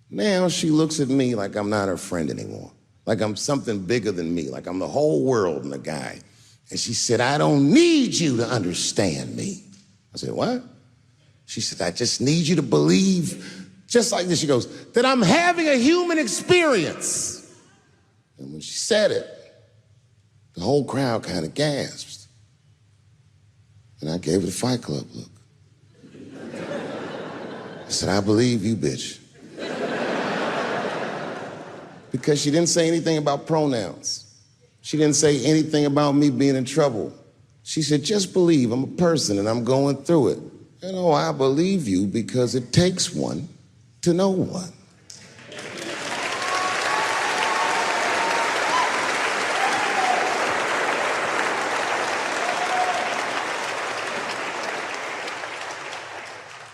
Now she looks at me like I'm not her friend anymore. Like I'm something bigger than me, like I'm the whole world and the guy. And she said, "I don't need you to understand me." I said, "What?" She said, "I just need you to believe," just like this, she goes, "that I'm having a human experience." And when she said it, the whole crowd kind of gasped. And I gave her the Fight Club look. I said, "I believe you, bitch." Because she didn't say anything about pronouns. She didn't say anything about me being in trouble. She said, "Just believe I'm a person and I'm going through it." And oh, I believe you because it takes one to know one.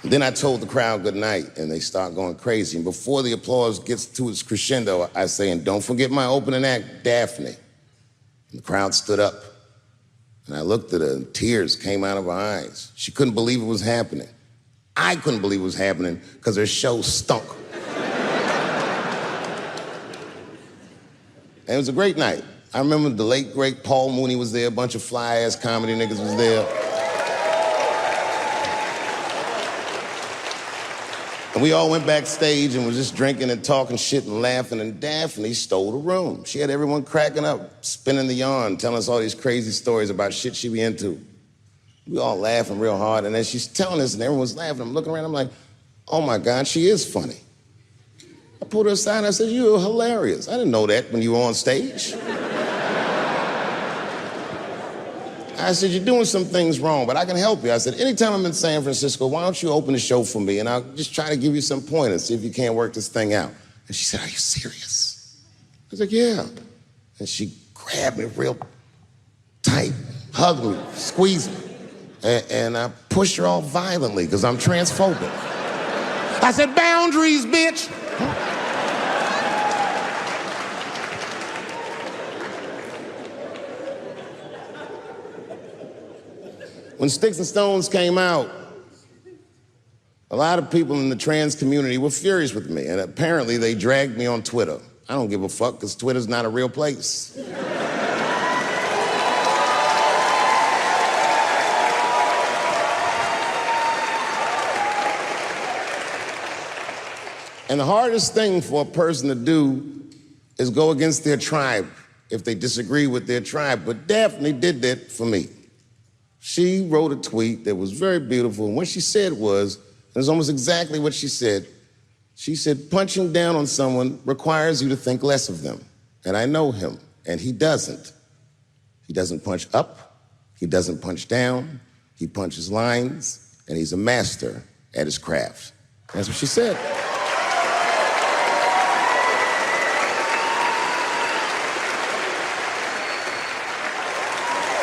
Then I told the crowd good night, and they start going crazy. And before the applause gets to its crescendo, I say, "And don't forget my opening act, Daphne." And the crowd stood up, and I looked at her, and tears came out of her eyes. She couldn't believe it was happening. I couldn't believe it was happening because her show stunk. And it was a great night. I remember the late, great Paul Mooney was there, a bunch of fly-ass comedy niggas was there. And we all went backstage and was just drinking and talking shit and laughing, and Daphne stole the room. She had everyone cracking up, spinning the yarn, telling us all these crazy stories about shit she be into. We all laughing real hard, and as she's telling us and everyone's laughing, I'm looking around, I'm like, "Oh my God, she is funny." I pulled her aside and I said, "You're hilarious. I didn't know that when you were on stage." I said, "You're doing some things wrong, but I can help you." I said, "Anytime I'm in San Francisco, why don't you open the show for me, and I'll just try to give you some pointers, see if you can't work this thing out." And she said, "Are you serious?" I was like, "Yeah." And she grabbed me real tight, hugged me, squeezed me, and I pushed her all violently because I'm transphobic. I said, boundaries, bitch. When Sticks and Stones came out, a lot of people in the trans community were furious with me, and apparently they dragged me on Twitter. I don't give a fuck, because Twitter's not a real place. And the hardest thing for a person to do is go against their tribe if they disagree with their tribe. But Daphne did that for me. She wrote a tweet that was very beautiful, and what she said was, it was almost exactly what she said. She said, punching down on someone requires you to think less of them. And I know him, and he doesn't. He doesn't punch up, he doesn't punch down, he punches lines, and he's a master at his craft. That's what she said.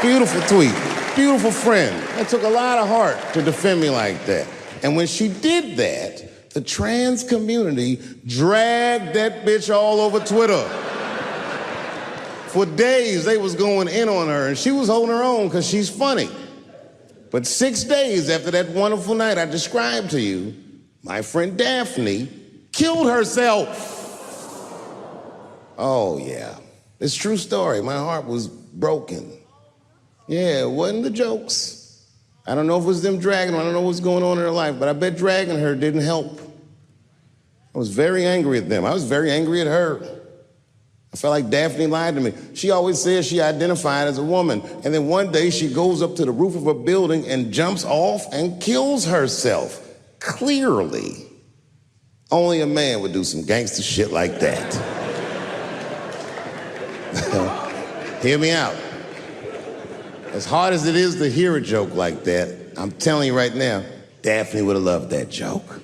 Beautiful tweet, beautiful friend. That took a lot of heart to defend me like that. And when she did that, the trans community dragged that bitch all over Twitter. For days, they was going in on her, and she was holding her own because she's funny. But 6 days after that wonderful night I described to you, my friend Daphne killed herself. Oh, yeah. It's a true story. My heart was broken. Yeah, it wasn't the jokes. I don't know if it was them dragging her. I don't know what's going on in her life, but I bet dragging her didn't help. I was very angry at them. I was very angry at her. I felt like Daphne lied to me. She always says she identified as a woman, and then one day she goes up to the roof of a building and jumps off and kills herself. Clearly, only a man would do some gangster shit like that. Hear me out. As hard as it is to hear a joke like that, I'm telling you right now, Daphne would have loved that joke.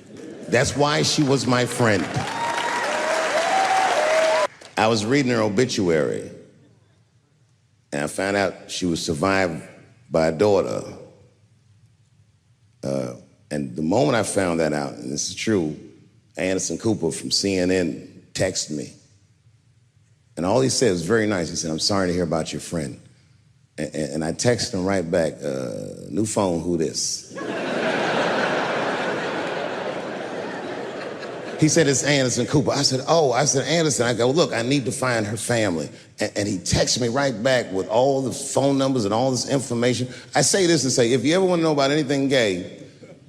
That's why she was my friend. I was reading her obituary, and I found out she was survived by a daughter. And the moment I found that out, and this is true, Anderson Cooper from CNN texted me. And all he said was very nice. He said, "I'm sorry to hear about your friend." And I texted him right back, "New phone, who this?" He said, "It's Anderson Cooper." I said, "Oh," I said, "Anderson." I go, "Look, I need to find her family." And he texted me right back with all the phone numbers and all this information. I say this to say, if you ever want to know about anything gay,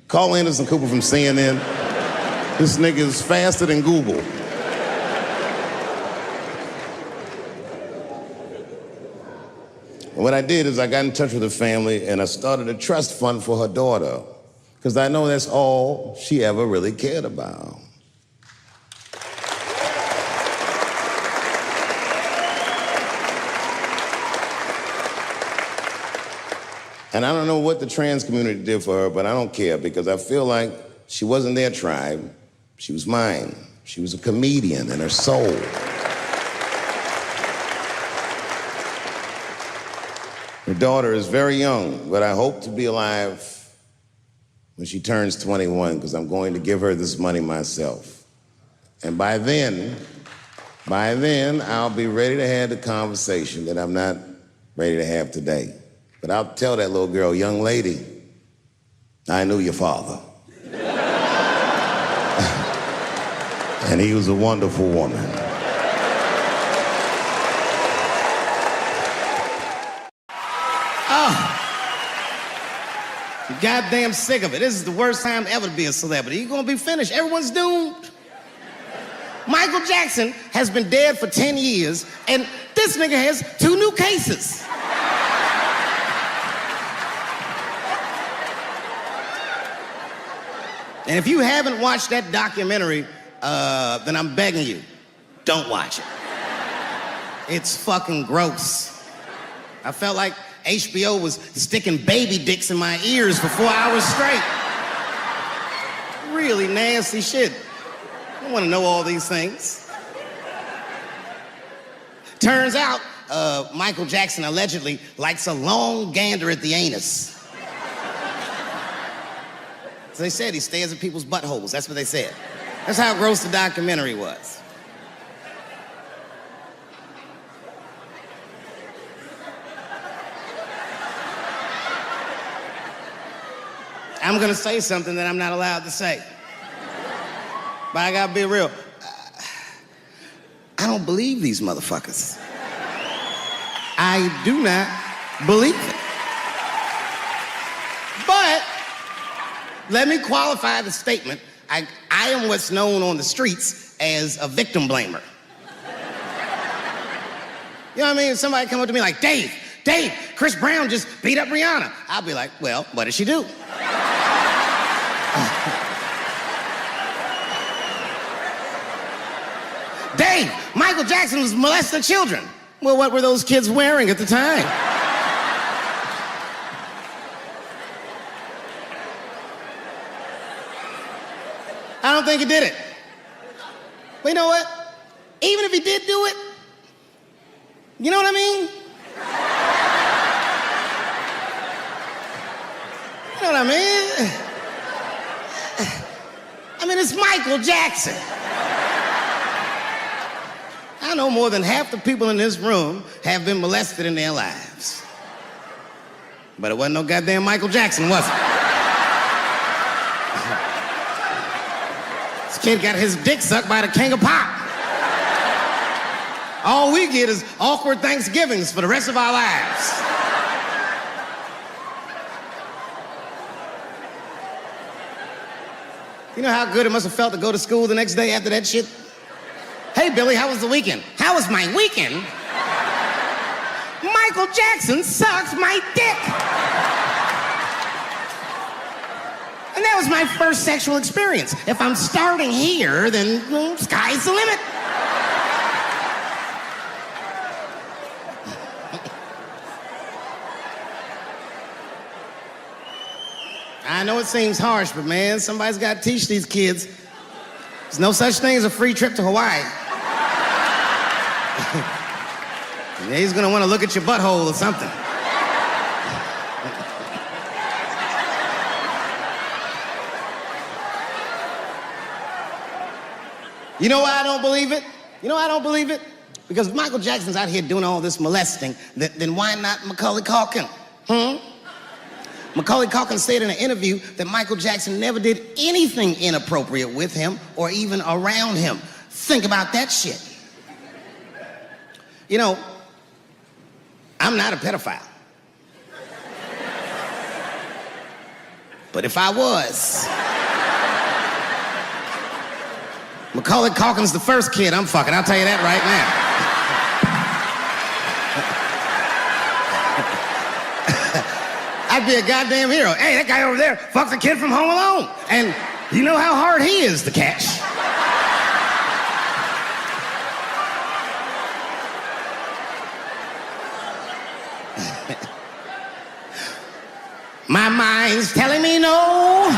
call Anderson Cooper from CNN. This nigga is faster than Google. And what I did is I got in touch with her family and I started a trust fund for her daughter, because I know that's all she ever really cared about. And I don't know what the trans community did for her, but I don't care, because I feel like she wasn't their tribe, she was mine. She was a comedian in her soul. Her daughter is very young, but I hope to be alive when she turns 21, because I'm going to give her this money myself. And by then, I'll be ready to have the conversation that I'm not ready to have today. But I'll tell that little girl, "Young lady, I knew your father. And he was a wonderful woman." I'm goddamn sick of it. This is the worst time ever to be a celebrity. You're gonna be finished. Everyone's doomed. Michael Jackson has been dead for 10 years, and this nigga has 2 new cases. And if you haven't watched that documentary, then I'm begging you, don't watch it. It's fucking gross. I felt like HBO was sticking baby dicks in my ears for 4 hours straight. Really nasty shit. I don't want to know all these things. Turns out, Michael Jackson allegedly likes a long gander at the anus. So they said he stares at people's buttholes. That's what they said. That's how gross the documentary was. I'm gonna say something that I'm not allowed to say. But I gotta be real. I don't believe these motherfuckers. I do not believe it. But let me qualify the statement. I am what's known on the streets as a victim blamer. You know what I mean? If somebody come up to me like, Dave, Chris Brown just beat up Rihanna. I'll be like, well, what did she do? Dave, Michael Jackson was molesting children. Well, what were those kids wearing at the time? I don't think he did it. But you know what? Even if he did do it, you know what I mean? You know what I mean? I mean, it's Michael Jackson. I know more than half the people in this room have been molested in their lives. But it wasn't no goddamn Michael Jackson, was it? This kid got his dick sucked by the king of pop. All we get is awkward Thanksgivings for the rest of our lives. You know how good it must have felt to go to school the next day after that shit? Hey, Billy, how was the weekend? How was my weekend? Michael Jackson sucks my dick. And that was my first sexual experience. If I'm starting here, then sky's the limit. I know it seems harsh, but man, somebody's got to teach these kids. There's no such thing as a free trip to Hawaii. Yeah, he's gonna want to look at your butthole or something. You know why I don't believe it? You know why I don't believe it? Because if Michael Jackson's out here doing all this molesting, then why not Macaulay Culkin? Macaulay Culkin said in an interview that Michael Jackson never did anything inappropriate with him or even around him. Think about that shit. You know, I'm not a pedophile. But if I was, Macaulay Culkin's the first kid I'm fucking, I'll tell you that right now. I'd be a goddamn hero. Hey, that guy over there fucks a kid from Home Alone. And you know how hard he is to catch. My mind's telling me no.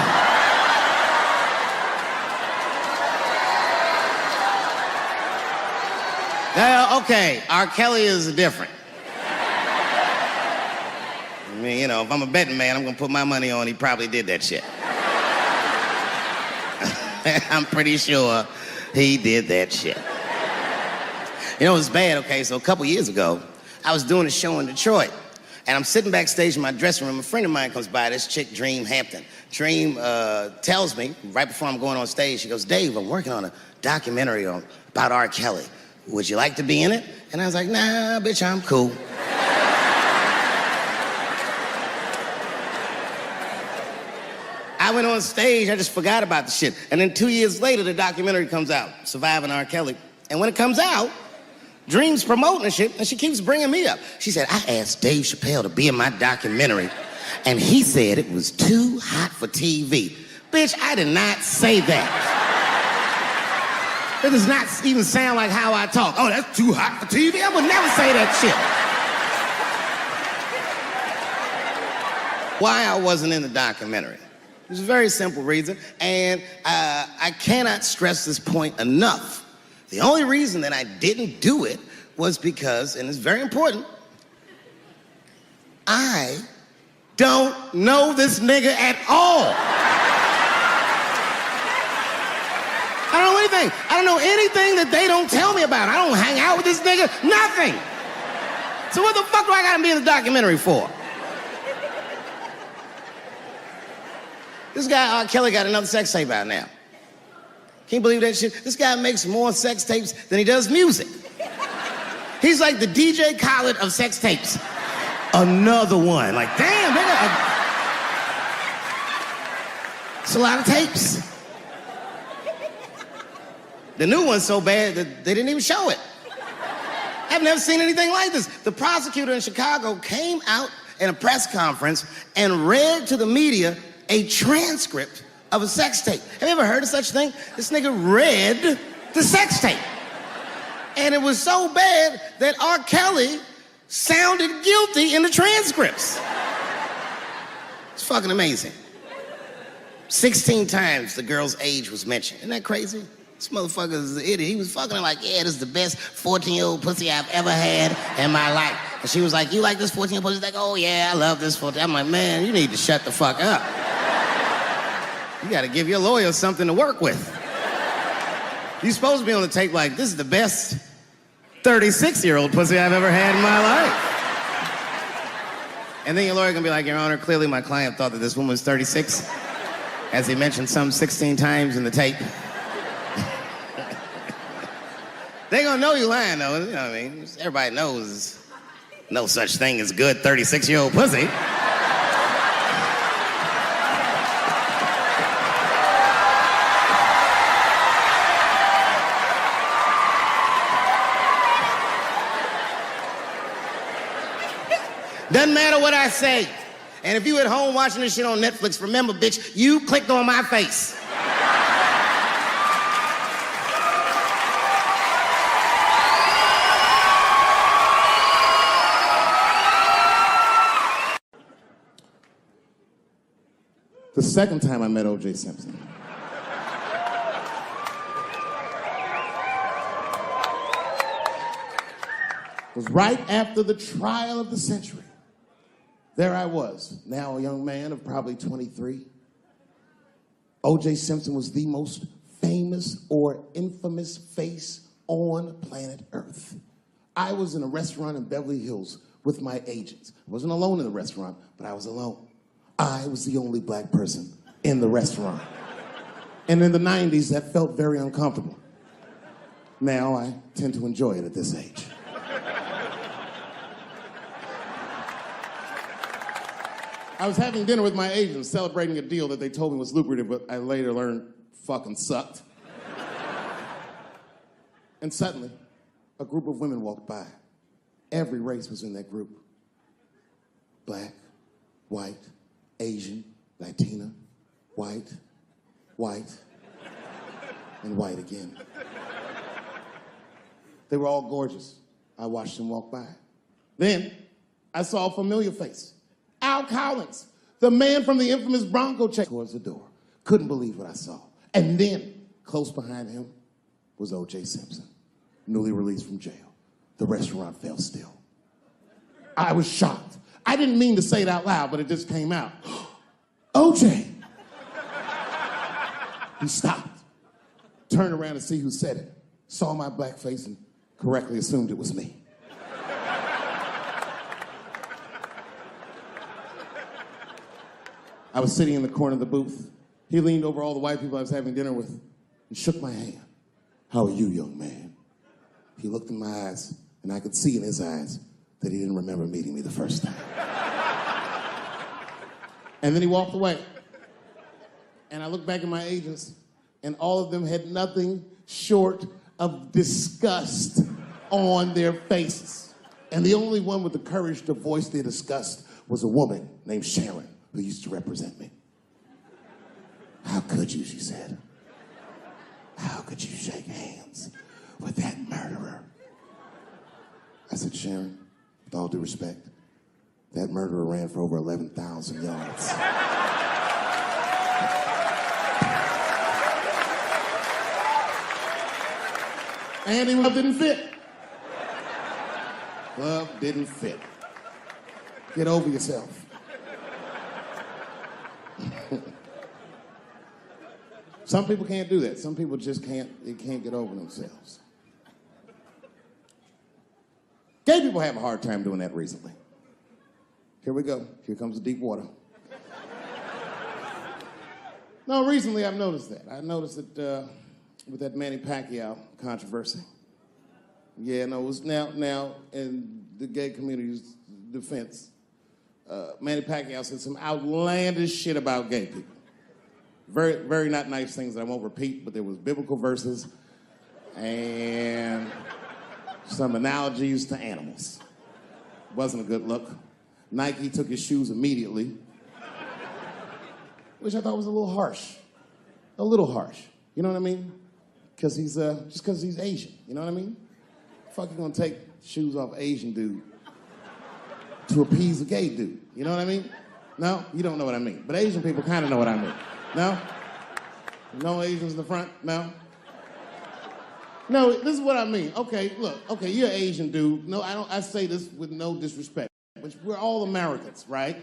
Okay, R. Kelly is different. I mean, you know, if I'm a betting man, I'm gonna put my money on he probably did that shit. I'm pretty sure he did that shit. You know, it was bad, okay, so a couple years ago, I was doing a show in Detroit, and I'm sitting backstage in my dressing room. A friend of mine comes by, this chick, Dream Hampton. Dream tells me, right before I'm going on stage, she goes, Dave, I'm working on a documentary about R. Kelly. Would you like to be in it? And I was like, nah, bitch, I'm cool. I went on stage, I just forgot about the shit. And then 2 years later, the documentary comes out, Surviving R. Kelly. And when it comes out, Dream's promoting the shit, and she keeps bringing me up. She said, I asked Dave Chappelle to be in my documentary, and he said it was too hot for TV. Bitch, I did not say that. It does not even sound like how I talk. Oh, that's too hot for TV? I would never say that shit. Why I wasn't in the documentary? There's a very simple reason, and I cannot stress this point enough. The only reason that I didn't do it was because, and it's very important, I don't know this nigga at all. anything. I don't know anything that they don't tell me about. I don't hang out with this nigga, nothing. So what the fuck do I gotta be in the documentary for? This guy, R. Kelly, got another sex tape out now. Can't believe that shit. This guy makes more sex tapes than he does music. He's like the DJ Khaled of sex tapes. Another one. Like, damn, nigga. It's a lot of tapes. The new one's so bad that they didn't even show it. I've never seen anything like this. The prosecutor in Chicago came out in a press conference and read to the media a transcript of a sex tape. Have you ever heard of such thing? This nigga read the sex tape. And it was so bad that R. Kelly sounded guilty in the transcripts. It's fucking amazing. 16 times the girl's age was mentioned. Isn't that crazy? This motherfucker is an idiot. He was fucking her like, yeah, this is the best 14-year-old pussy I've ever had in my life. And she was like, you like this 14-year-old pussy? He's like, oh yeah, I love this 14. I'm like, man, you need to shut the fuck up. You gotta give your lawyer something to work with. You're supposed to be on the tape like, this is the best 36-year-old pussy I've ever had in my life. And then your lawyer gonna be like, Your Honor, clearly my client thought that this woman was 36, as he mentioned some 16 times in the tape. They gonna know you lying though, you know what I mean? Everybody knows no such thing as good 36-year-old pussy. Doesn't matter what I say. And if you at home watching this shit on Netflix, remember, bitch, you clicked on my face. The second time I met O.J. Simpson. Was right after the trial of the century. There I was, now a young man of probably 23. O.J. Simpson was the most famous or infamous face on planet Earth. I was in a restaurant in Beverly Hills with my agents. I wasn't alone in the restaurant, but I was alone. I was the only black person in the restaurant. And in the 90s, that felt very uncomfortable. Now I tend to enjoy it at this age. I was having dinner with my agents, celebrating a deal that they told me was lucrative, but I later learned fucking sucked. And suddenly, a group of women walked by. Every race was in that group. Black, white, Asian, Latina, white, and white again. They were all gorgeous. I watched them walk by. Then, I saw a familiar face. Al Collins, the man from the infamous Bronco check, towards the door. Couldn't believe what I saw. And then, close behind him, was O.J. Simpson, newly released from jail. The restaurant fell still. I was shocked. I didn't mean to say it out loud, but it just came out. O.J. He stopped, turned around to see who said it, saw my black face and correctly assumed it was me. I was sitting in the corner of the booth. He leaned over all the white people I was having dinner with and shook my hand. How are you, young man? He looked in my eyes, and I could see in his eyes that he didn't remember meeting me the first time. And then he walked away. And I looked back at my agents, and all of them had nothing short of disgust on their faces. And the only one with the courage to voice their disgust was a woman named Sharon, who used to represent me. How could you, she said. How could you shake hands with that murderer? I said, Sharon, with all due respect, that murderer ran for over 11,000 yards. And the glove didn't fit. Glove didn't fit. Get over yourself. Some people can't do that. Some people just can't get over themselves. Gay people have a hard time doing that recently. Here we go. Here comes the deep water. No, recently I've noticed that. I noticed it with that Manny Pacquiao controversy. Yeah, no, it was now in the gay community's defense, Manny Pacquiao said some outlandish shit about gay people. Very, very not nice things that I won't repeat, but there was biblical verses and some analogies to animals. Wasn't a good look. Nike took his shoes immediately, which I thought was a little harsh. A little harsh. You know what I mean? Because he's, just because he's Asian. You know what I mean? Fuck, you gonna take shoes off Asian dude to appease a gay dude. You know what I mean? No? You don't know what I mean. But Asian people kind of know what I mean. No? No Asians in the front? No? No, this is what I mean. Okay, look. Okay, you're an Asian dude. No, I say this with no disrespect. But we're all Americans, right?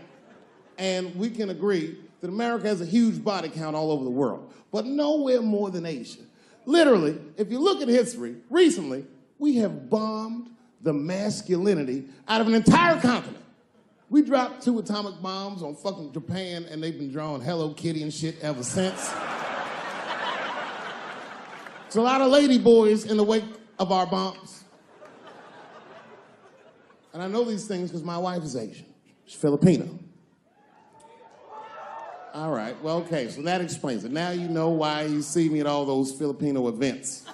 And we can agree that America has a huge body count all over the world, but nowhere more than Asia. Literally, if you look at history, recently, we have bombed the masculinity out of an entire continent. We dropped 2 atomic bombs on fucking Japan, and they've been drawing Hello Kitty and shit ever since. There's a lot of lady boys in the wake of our bombs. And I know these things because my wife is Asian. She's Filipino. All right, well, okay, so that explains it. Now you know why you see me at all those Filipino events.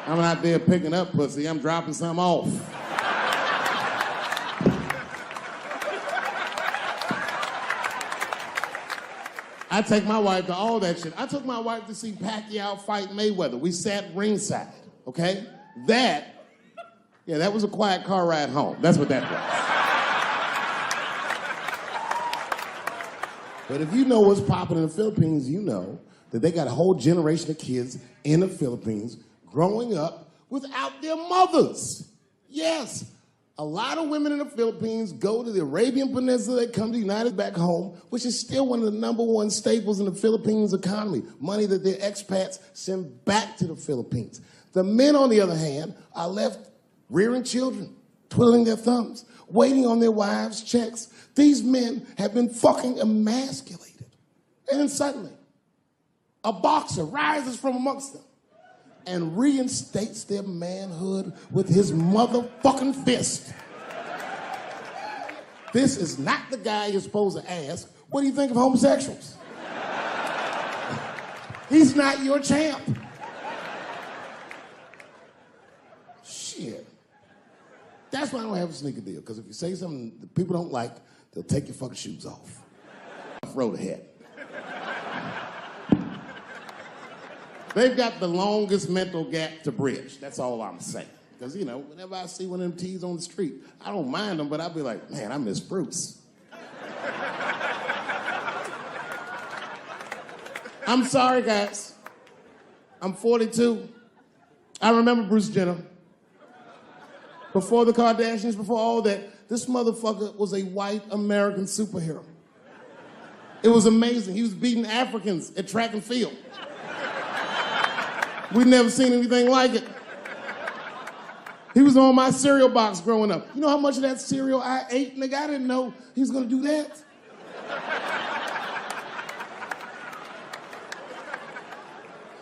I'm not there picking up pussy, I'm dropping some off. I take my wife to all that shit. I took my wife to see Pacquiao fight Mayweather. We sat ringside, okay? That was a quiet car ride home. That's what that was. But if you know what's popping in the Philippines, you know that they got a whole generation of kids in the Philippines growing up without their mothers. Yes, a lot of women in the Philippines go to the Arabian Peninsula, they come to the United back home, which is still one of the #1 staples in the Philippines economy, money that their expats send back to the Philippines. The men, on the other hand, are left rearing children, twiddling their thumbs, waiting on their wives' checks. These men have been fucking emasculated. And then suddenly, a boxer rises from amongst them and reinstates their manhood with his motherfucking fist. This is not the guy you're supposed to ask, what do you think of homosexuals? He's not your champ. Shit. That's why I don't have a sneaker deal, because if you say something that people don't like, they'll take your fucking shoes off. Throw the hat. They've got the longest mental gap to bridge. That's all I'm saying. Because, you know, whenever I see one of them T's on the street, I don't mind them, but I'll be like, man, I miss Bruce. I'm sorry, guys. I'm 42. I remember Bruce Jenner. Before the Kardashians, before all that, this motherfucker was a white American superhero. It was amazing. He was beating Africans at track and field. We'd never seen anything like it. He was on my cereal box growing up. You know how much of that cereal I ate, nigga? I didn't know he was gonna do that.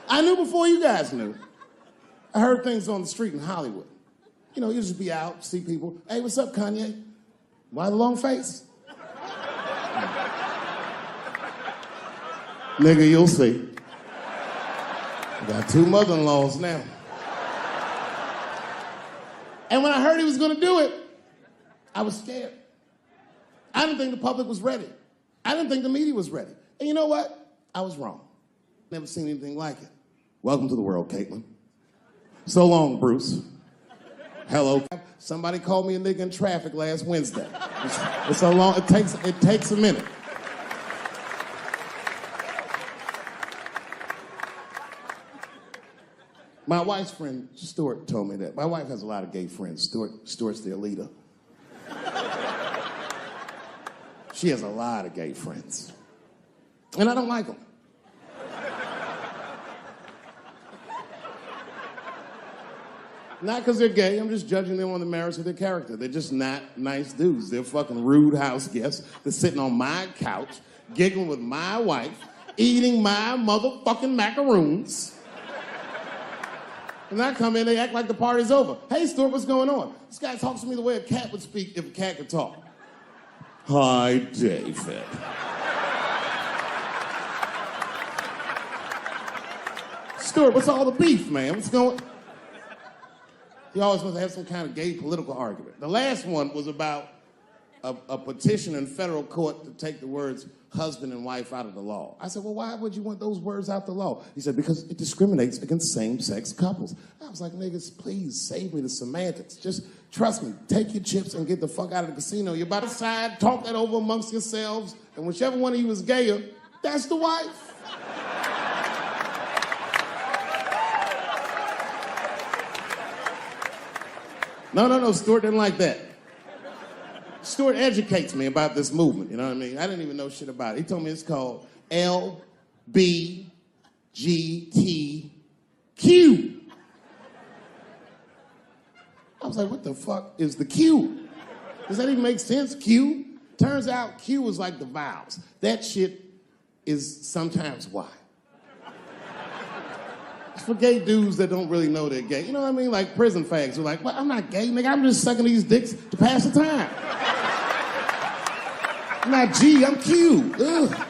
I knew before you guys knew. I heard things on the street in Hollywood. You know, you just be out, see people. Hey, what's up, Kanye? Why the long face? Nigga, you'll see. I got 2 mother-in-laws now. And when I heard he was gonna do it, I was scared. I didn't think the public was ready. I didn't think the media was ready. And you know what? I was wrong. Never seen anything like it. Welcome to the world, Caitlin. So long, Bruce. Hello. Somebody called me a nigga in traffic last Wednesday. It's so long, it takes a minute. My wife's friend, Stuart, told me that. My wife has a lot of gay friends. Stuart's their leader. She has a lot of gay friends. And I don't like them. Not because they're gay, I'm just judging them on the merits of their character. They're just not nice dudes. They're fucking rude house guests. They're sitting on my couch, giggling with my wife, eating my motherfucking macaroons. And I come in, they act like the party's over. Hey, Stuart, what's going on? This guy talks to me the way a cat would speak if a cat could talk. Hi, David. Stuart, what's all the beef, man? What's going... He always wants to have some kind of gay political argument. The last one was about a petition in federal court to take the words husband and wife out of the law. I said, well, why would you want those words out the law? He said, because it discriminates against same-sex couples. I was like, niggas, please save me the semantics. Just trust me, take your chips and get the fuck out of the casino. You're about to side, talk that over amongst yourselves, and whichever one of you is gayer, that's the wife. No, Stuart didn't like that. Stuart educates me about this movement, you know what I mean? I didn't even know shit about it. He told me it's called LBGTQ. I was like, what the fuck is the Q? Does that even make sense, Q? Turns out Q is like the vowels. That shit is sometimes Y. It's for gay dudes that don't really know they're gay. You know what I mean? Like prison fags who are like, well, I'm not gay, nigga. I'm just sucking these dicks to pass the time. I'm not G, I'm Q. Ugh.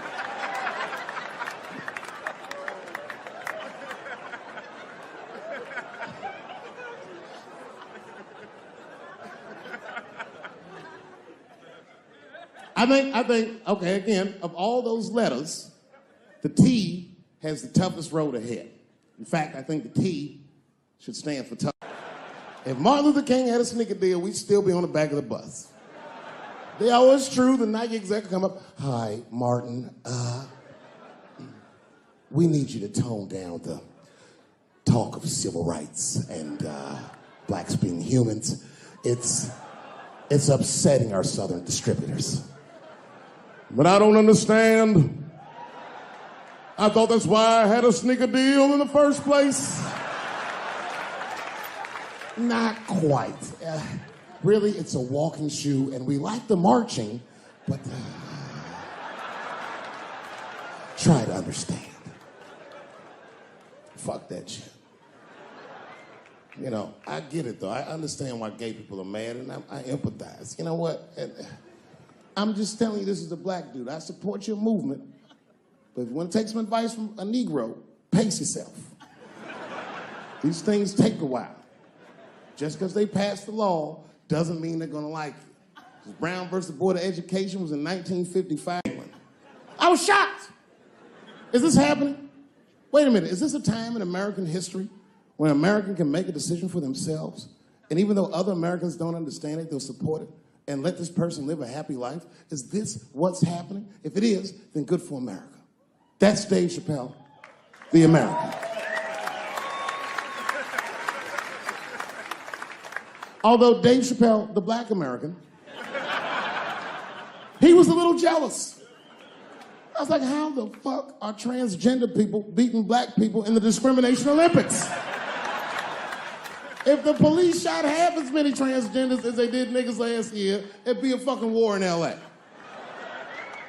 I think, okay, again, of all those letters, the T has the toughest road ahead. In fact, I think the T should stand for tough. If Martin Luther King had a sneaker deal, we'd still be on the back of the bus. They always true, the Nike exec would come up, hi, Martin, we need you to tone down the talk of civil rights and blacks being humans. It's upsetting our southern distributors. But I don't understand. I thought that's why I had a sneaker deal in the first place. Not quite. Really, it's a walking shoe, and we like the marching, but try to understand. Fuck that shit. You know, I get it, though. I understand why gay people are mad, and I empathize. You know what? I'm just telling you, this is a black dude. I support your movement, but if you want to take some advice from a Negro, pace yourself. These things take a while. Just because they passed the law doesn't mean they're going to like it. Brown versus the Board of Education was in 1955. I was shocked. Is this happening? Wait a minute. Is this a time in American history when an American can make a decision for themselves, and even though other Americans don't understand it, they'll support it and let this person live a happy life? Is this what's happening? If it is, then good for America. That's Dave Chappelle, the American. Although Dave Chappelle, the black American, he was a little jealous. I was like, how the fuck are transgender people beating black people in the discrimination Olympics? If the police shot half as many transgenders as they did niggas last year, it'd be a fucking war in LA.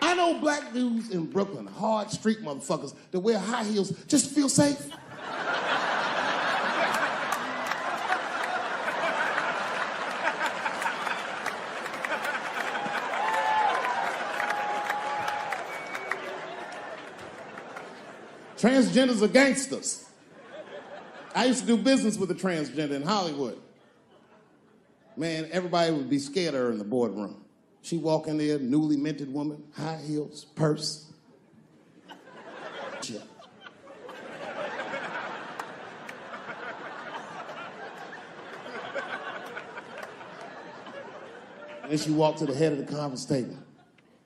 I know black dudes in Brooklyn, hard street motherfuckers that wear high heels just to feel safe. Transgenders are gangsters. I used to do business with a transgender in Hollywood. Man, everybody would be scared of her in the boardroom. She'd walk in there, newly minted woman, high heels, purse. Shit. And then she walked to the head of the conference table,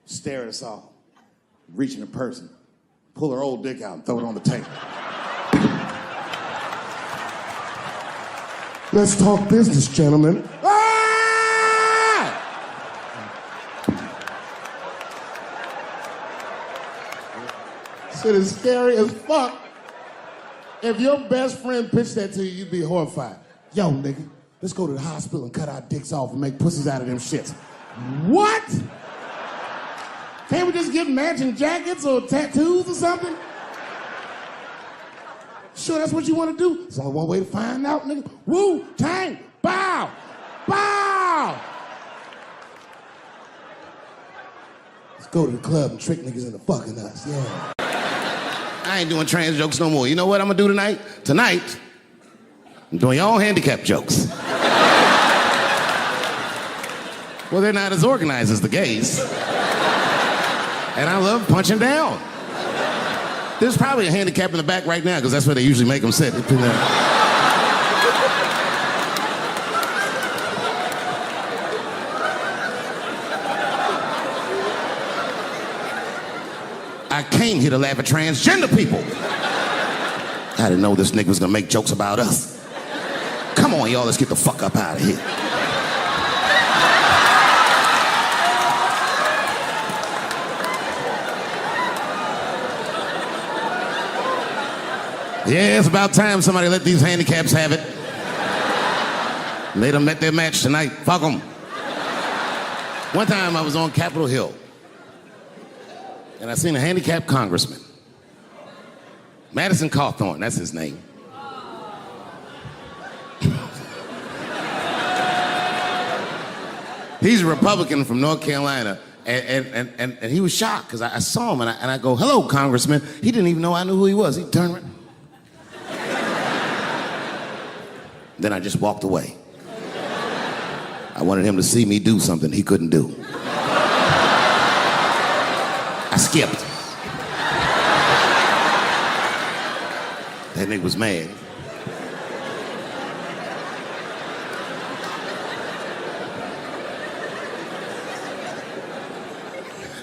stare at us all, reach in her purse and pull her old dick out and throw it on the table. Let's talk business, gentlemen. Ah! Shit is scary as fuck. If your best friend pitched that to you, you'd be horrified. Yo, nigga, let's go to the hospital and cut our dicks off and make pussies out of them shits. What? Can't we just get matching jackets or tattoos or something? Sure, that's what you want to do? There's only one way to find out, nigga. Wu-Tang, bow, bow. Let's go to the club and trick niggas into fucking us, yeah. I ain't doing trans jokes no more. You know what I'm gonna do tonight? Tonight, I'm doing your own handicap jokes. Well, they're not as organized as the gays. And I love punching down. There's probably a handicap in the back right now, because that's where they usually make them sit. I came here to laugh at transgender people. I didn't know this nigga was gonna make jokes about us. Come on, y'all, let's get the fuck up out of here. Yeah, it's about time somebody let these handicaps have it. Made them met their match tonight. Fuck them. One time I was on Capitol Hill, and I seen a handicapped congressman. Madison Cawthorn, that's his name. He's a Republican from North Carolina, and he was shocked, because I saw him, and I go, hello, Congressman. He didn't even know I knew who he was. He turned around. Then I just walked away. I wanted him to see me do something he couldn't do. I skipped. That nigga was mad.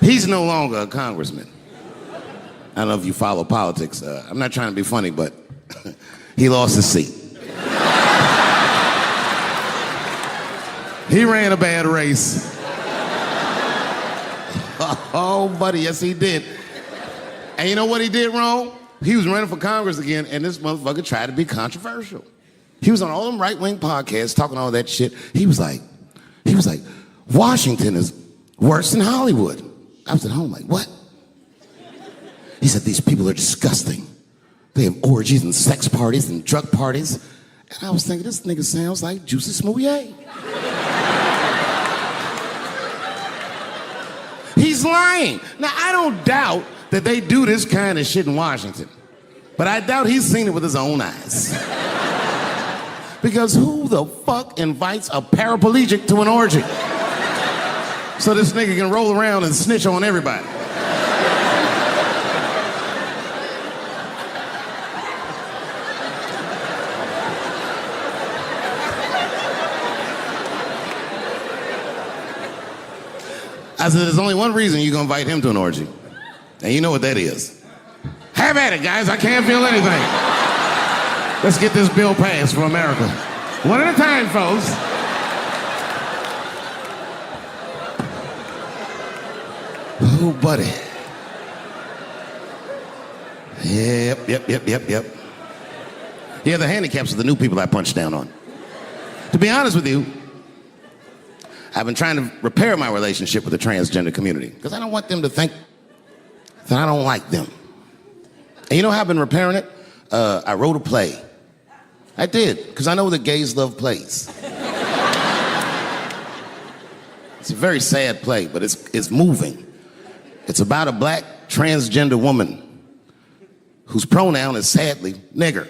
He's no longer a congressman. I don't know if you follow politics. I'm not trying to be funny, but he lost his seat. He ran a bad race. Oh, buddy, yes, he did. And you know what he did wrong? He was running for Congress again, and this motherfucker tried to be controversial. He was on all them right-wing podcasts talking all that shit. He was like, Washington is worse than Hollywood. I was at home like, what? He said, these people are disgusting. They have orgies and sex parties and drug parties. And I was thinking, this nigga sounds like Juicy Smouye. He's lying. Now, I don't doubt that they do this kind of shit in Washington, but I doubt he's seen it with his own eyes. Because who the fuck invites a paraplegic to an orgy? So this nigga can roll around and snitch on everybody. I said, there's only one reason you're gonna invite him to an orgy. And you know what that is. Have at it, guys. I can't feel anything. Let's get this bill passed for America. One at a time, folks. Oh, buddy. Yep. Yeah, the handicaps are the new people I punch down on. To be honest with you, I've been trying to repair my relationship with the transgender community because I don't want them to think that I don't like them. And you know how I've been repairing it? I wrote a play. I did, because I know that gays love plays. It's a very sad play, but it's moving. It's about a black transgender woman whose pronoun is sadly nigger.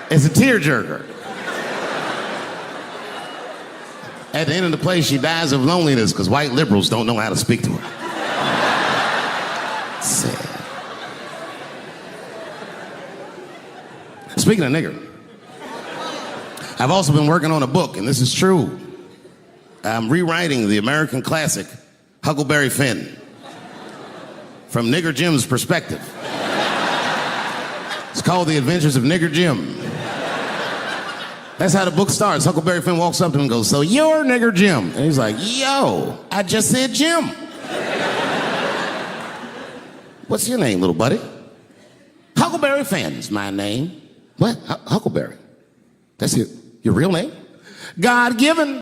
It's a tearjerker. At the end of the play, she dies of loneliness because white liberals don't know how to speak to her. Sad. Speaking of nigger, I've also been working on a book, and this is true. I'm rewriting the American classic, Huckleberry Finn, from Nigger Jim's perspective. It's called The Adventures of Nigger Jim. That's how the book starts. Huckleberry Finn walks up to him and goes, so you're Nigger Jim. And he's like, yo, I just said Jim. What's your name, little buddy? Huckleberry Finn's my name. What? Huckleberry? That's your real name? God-given.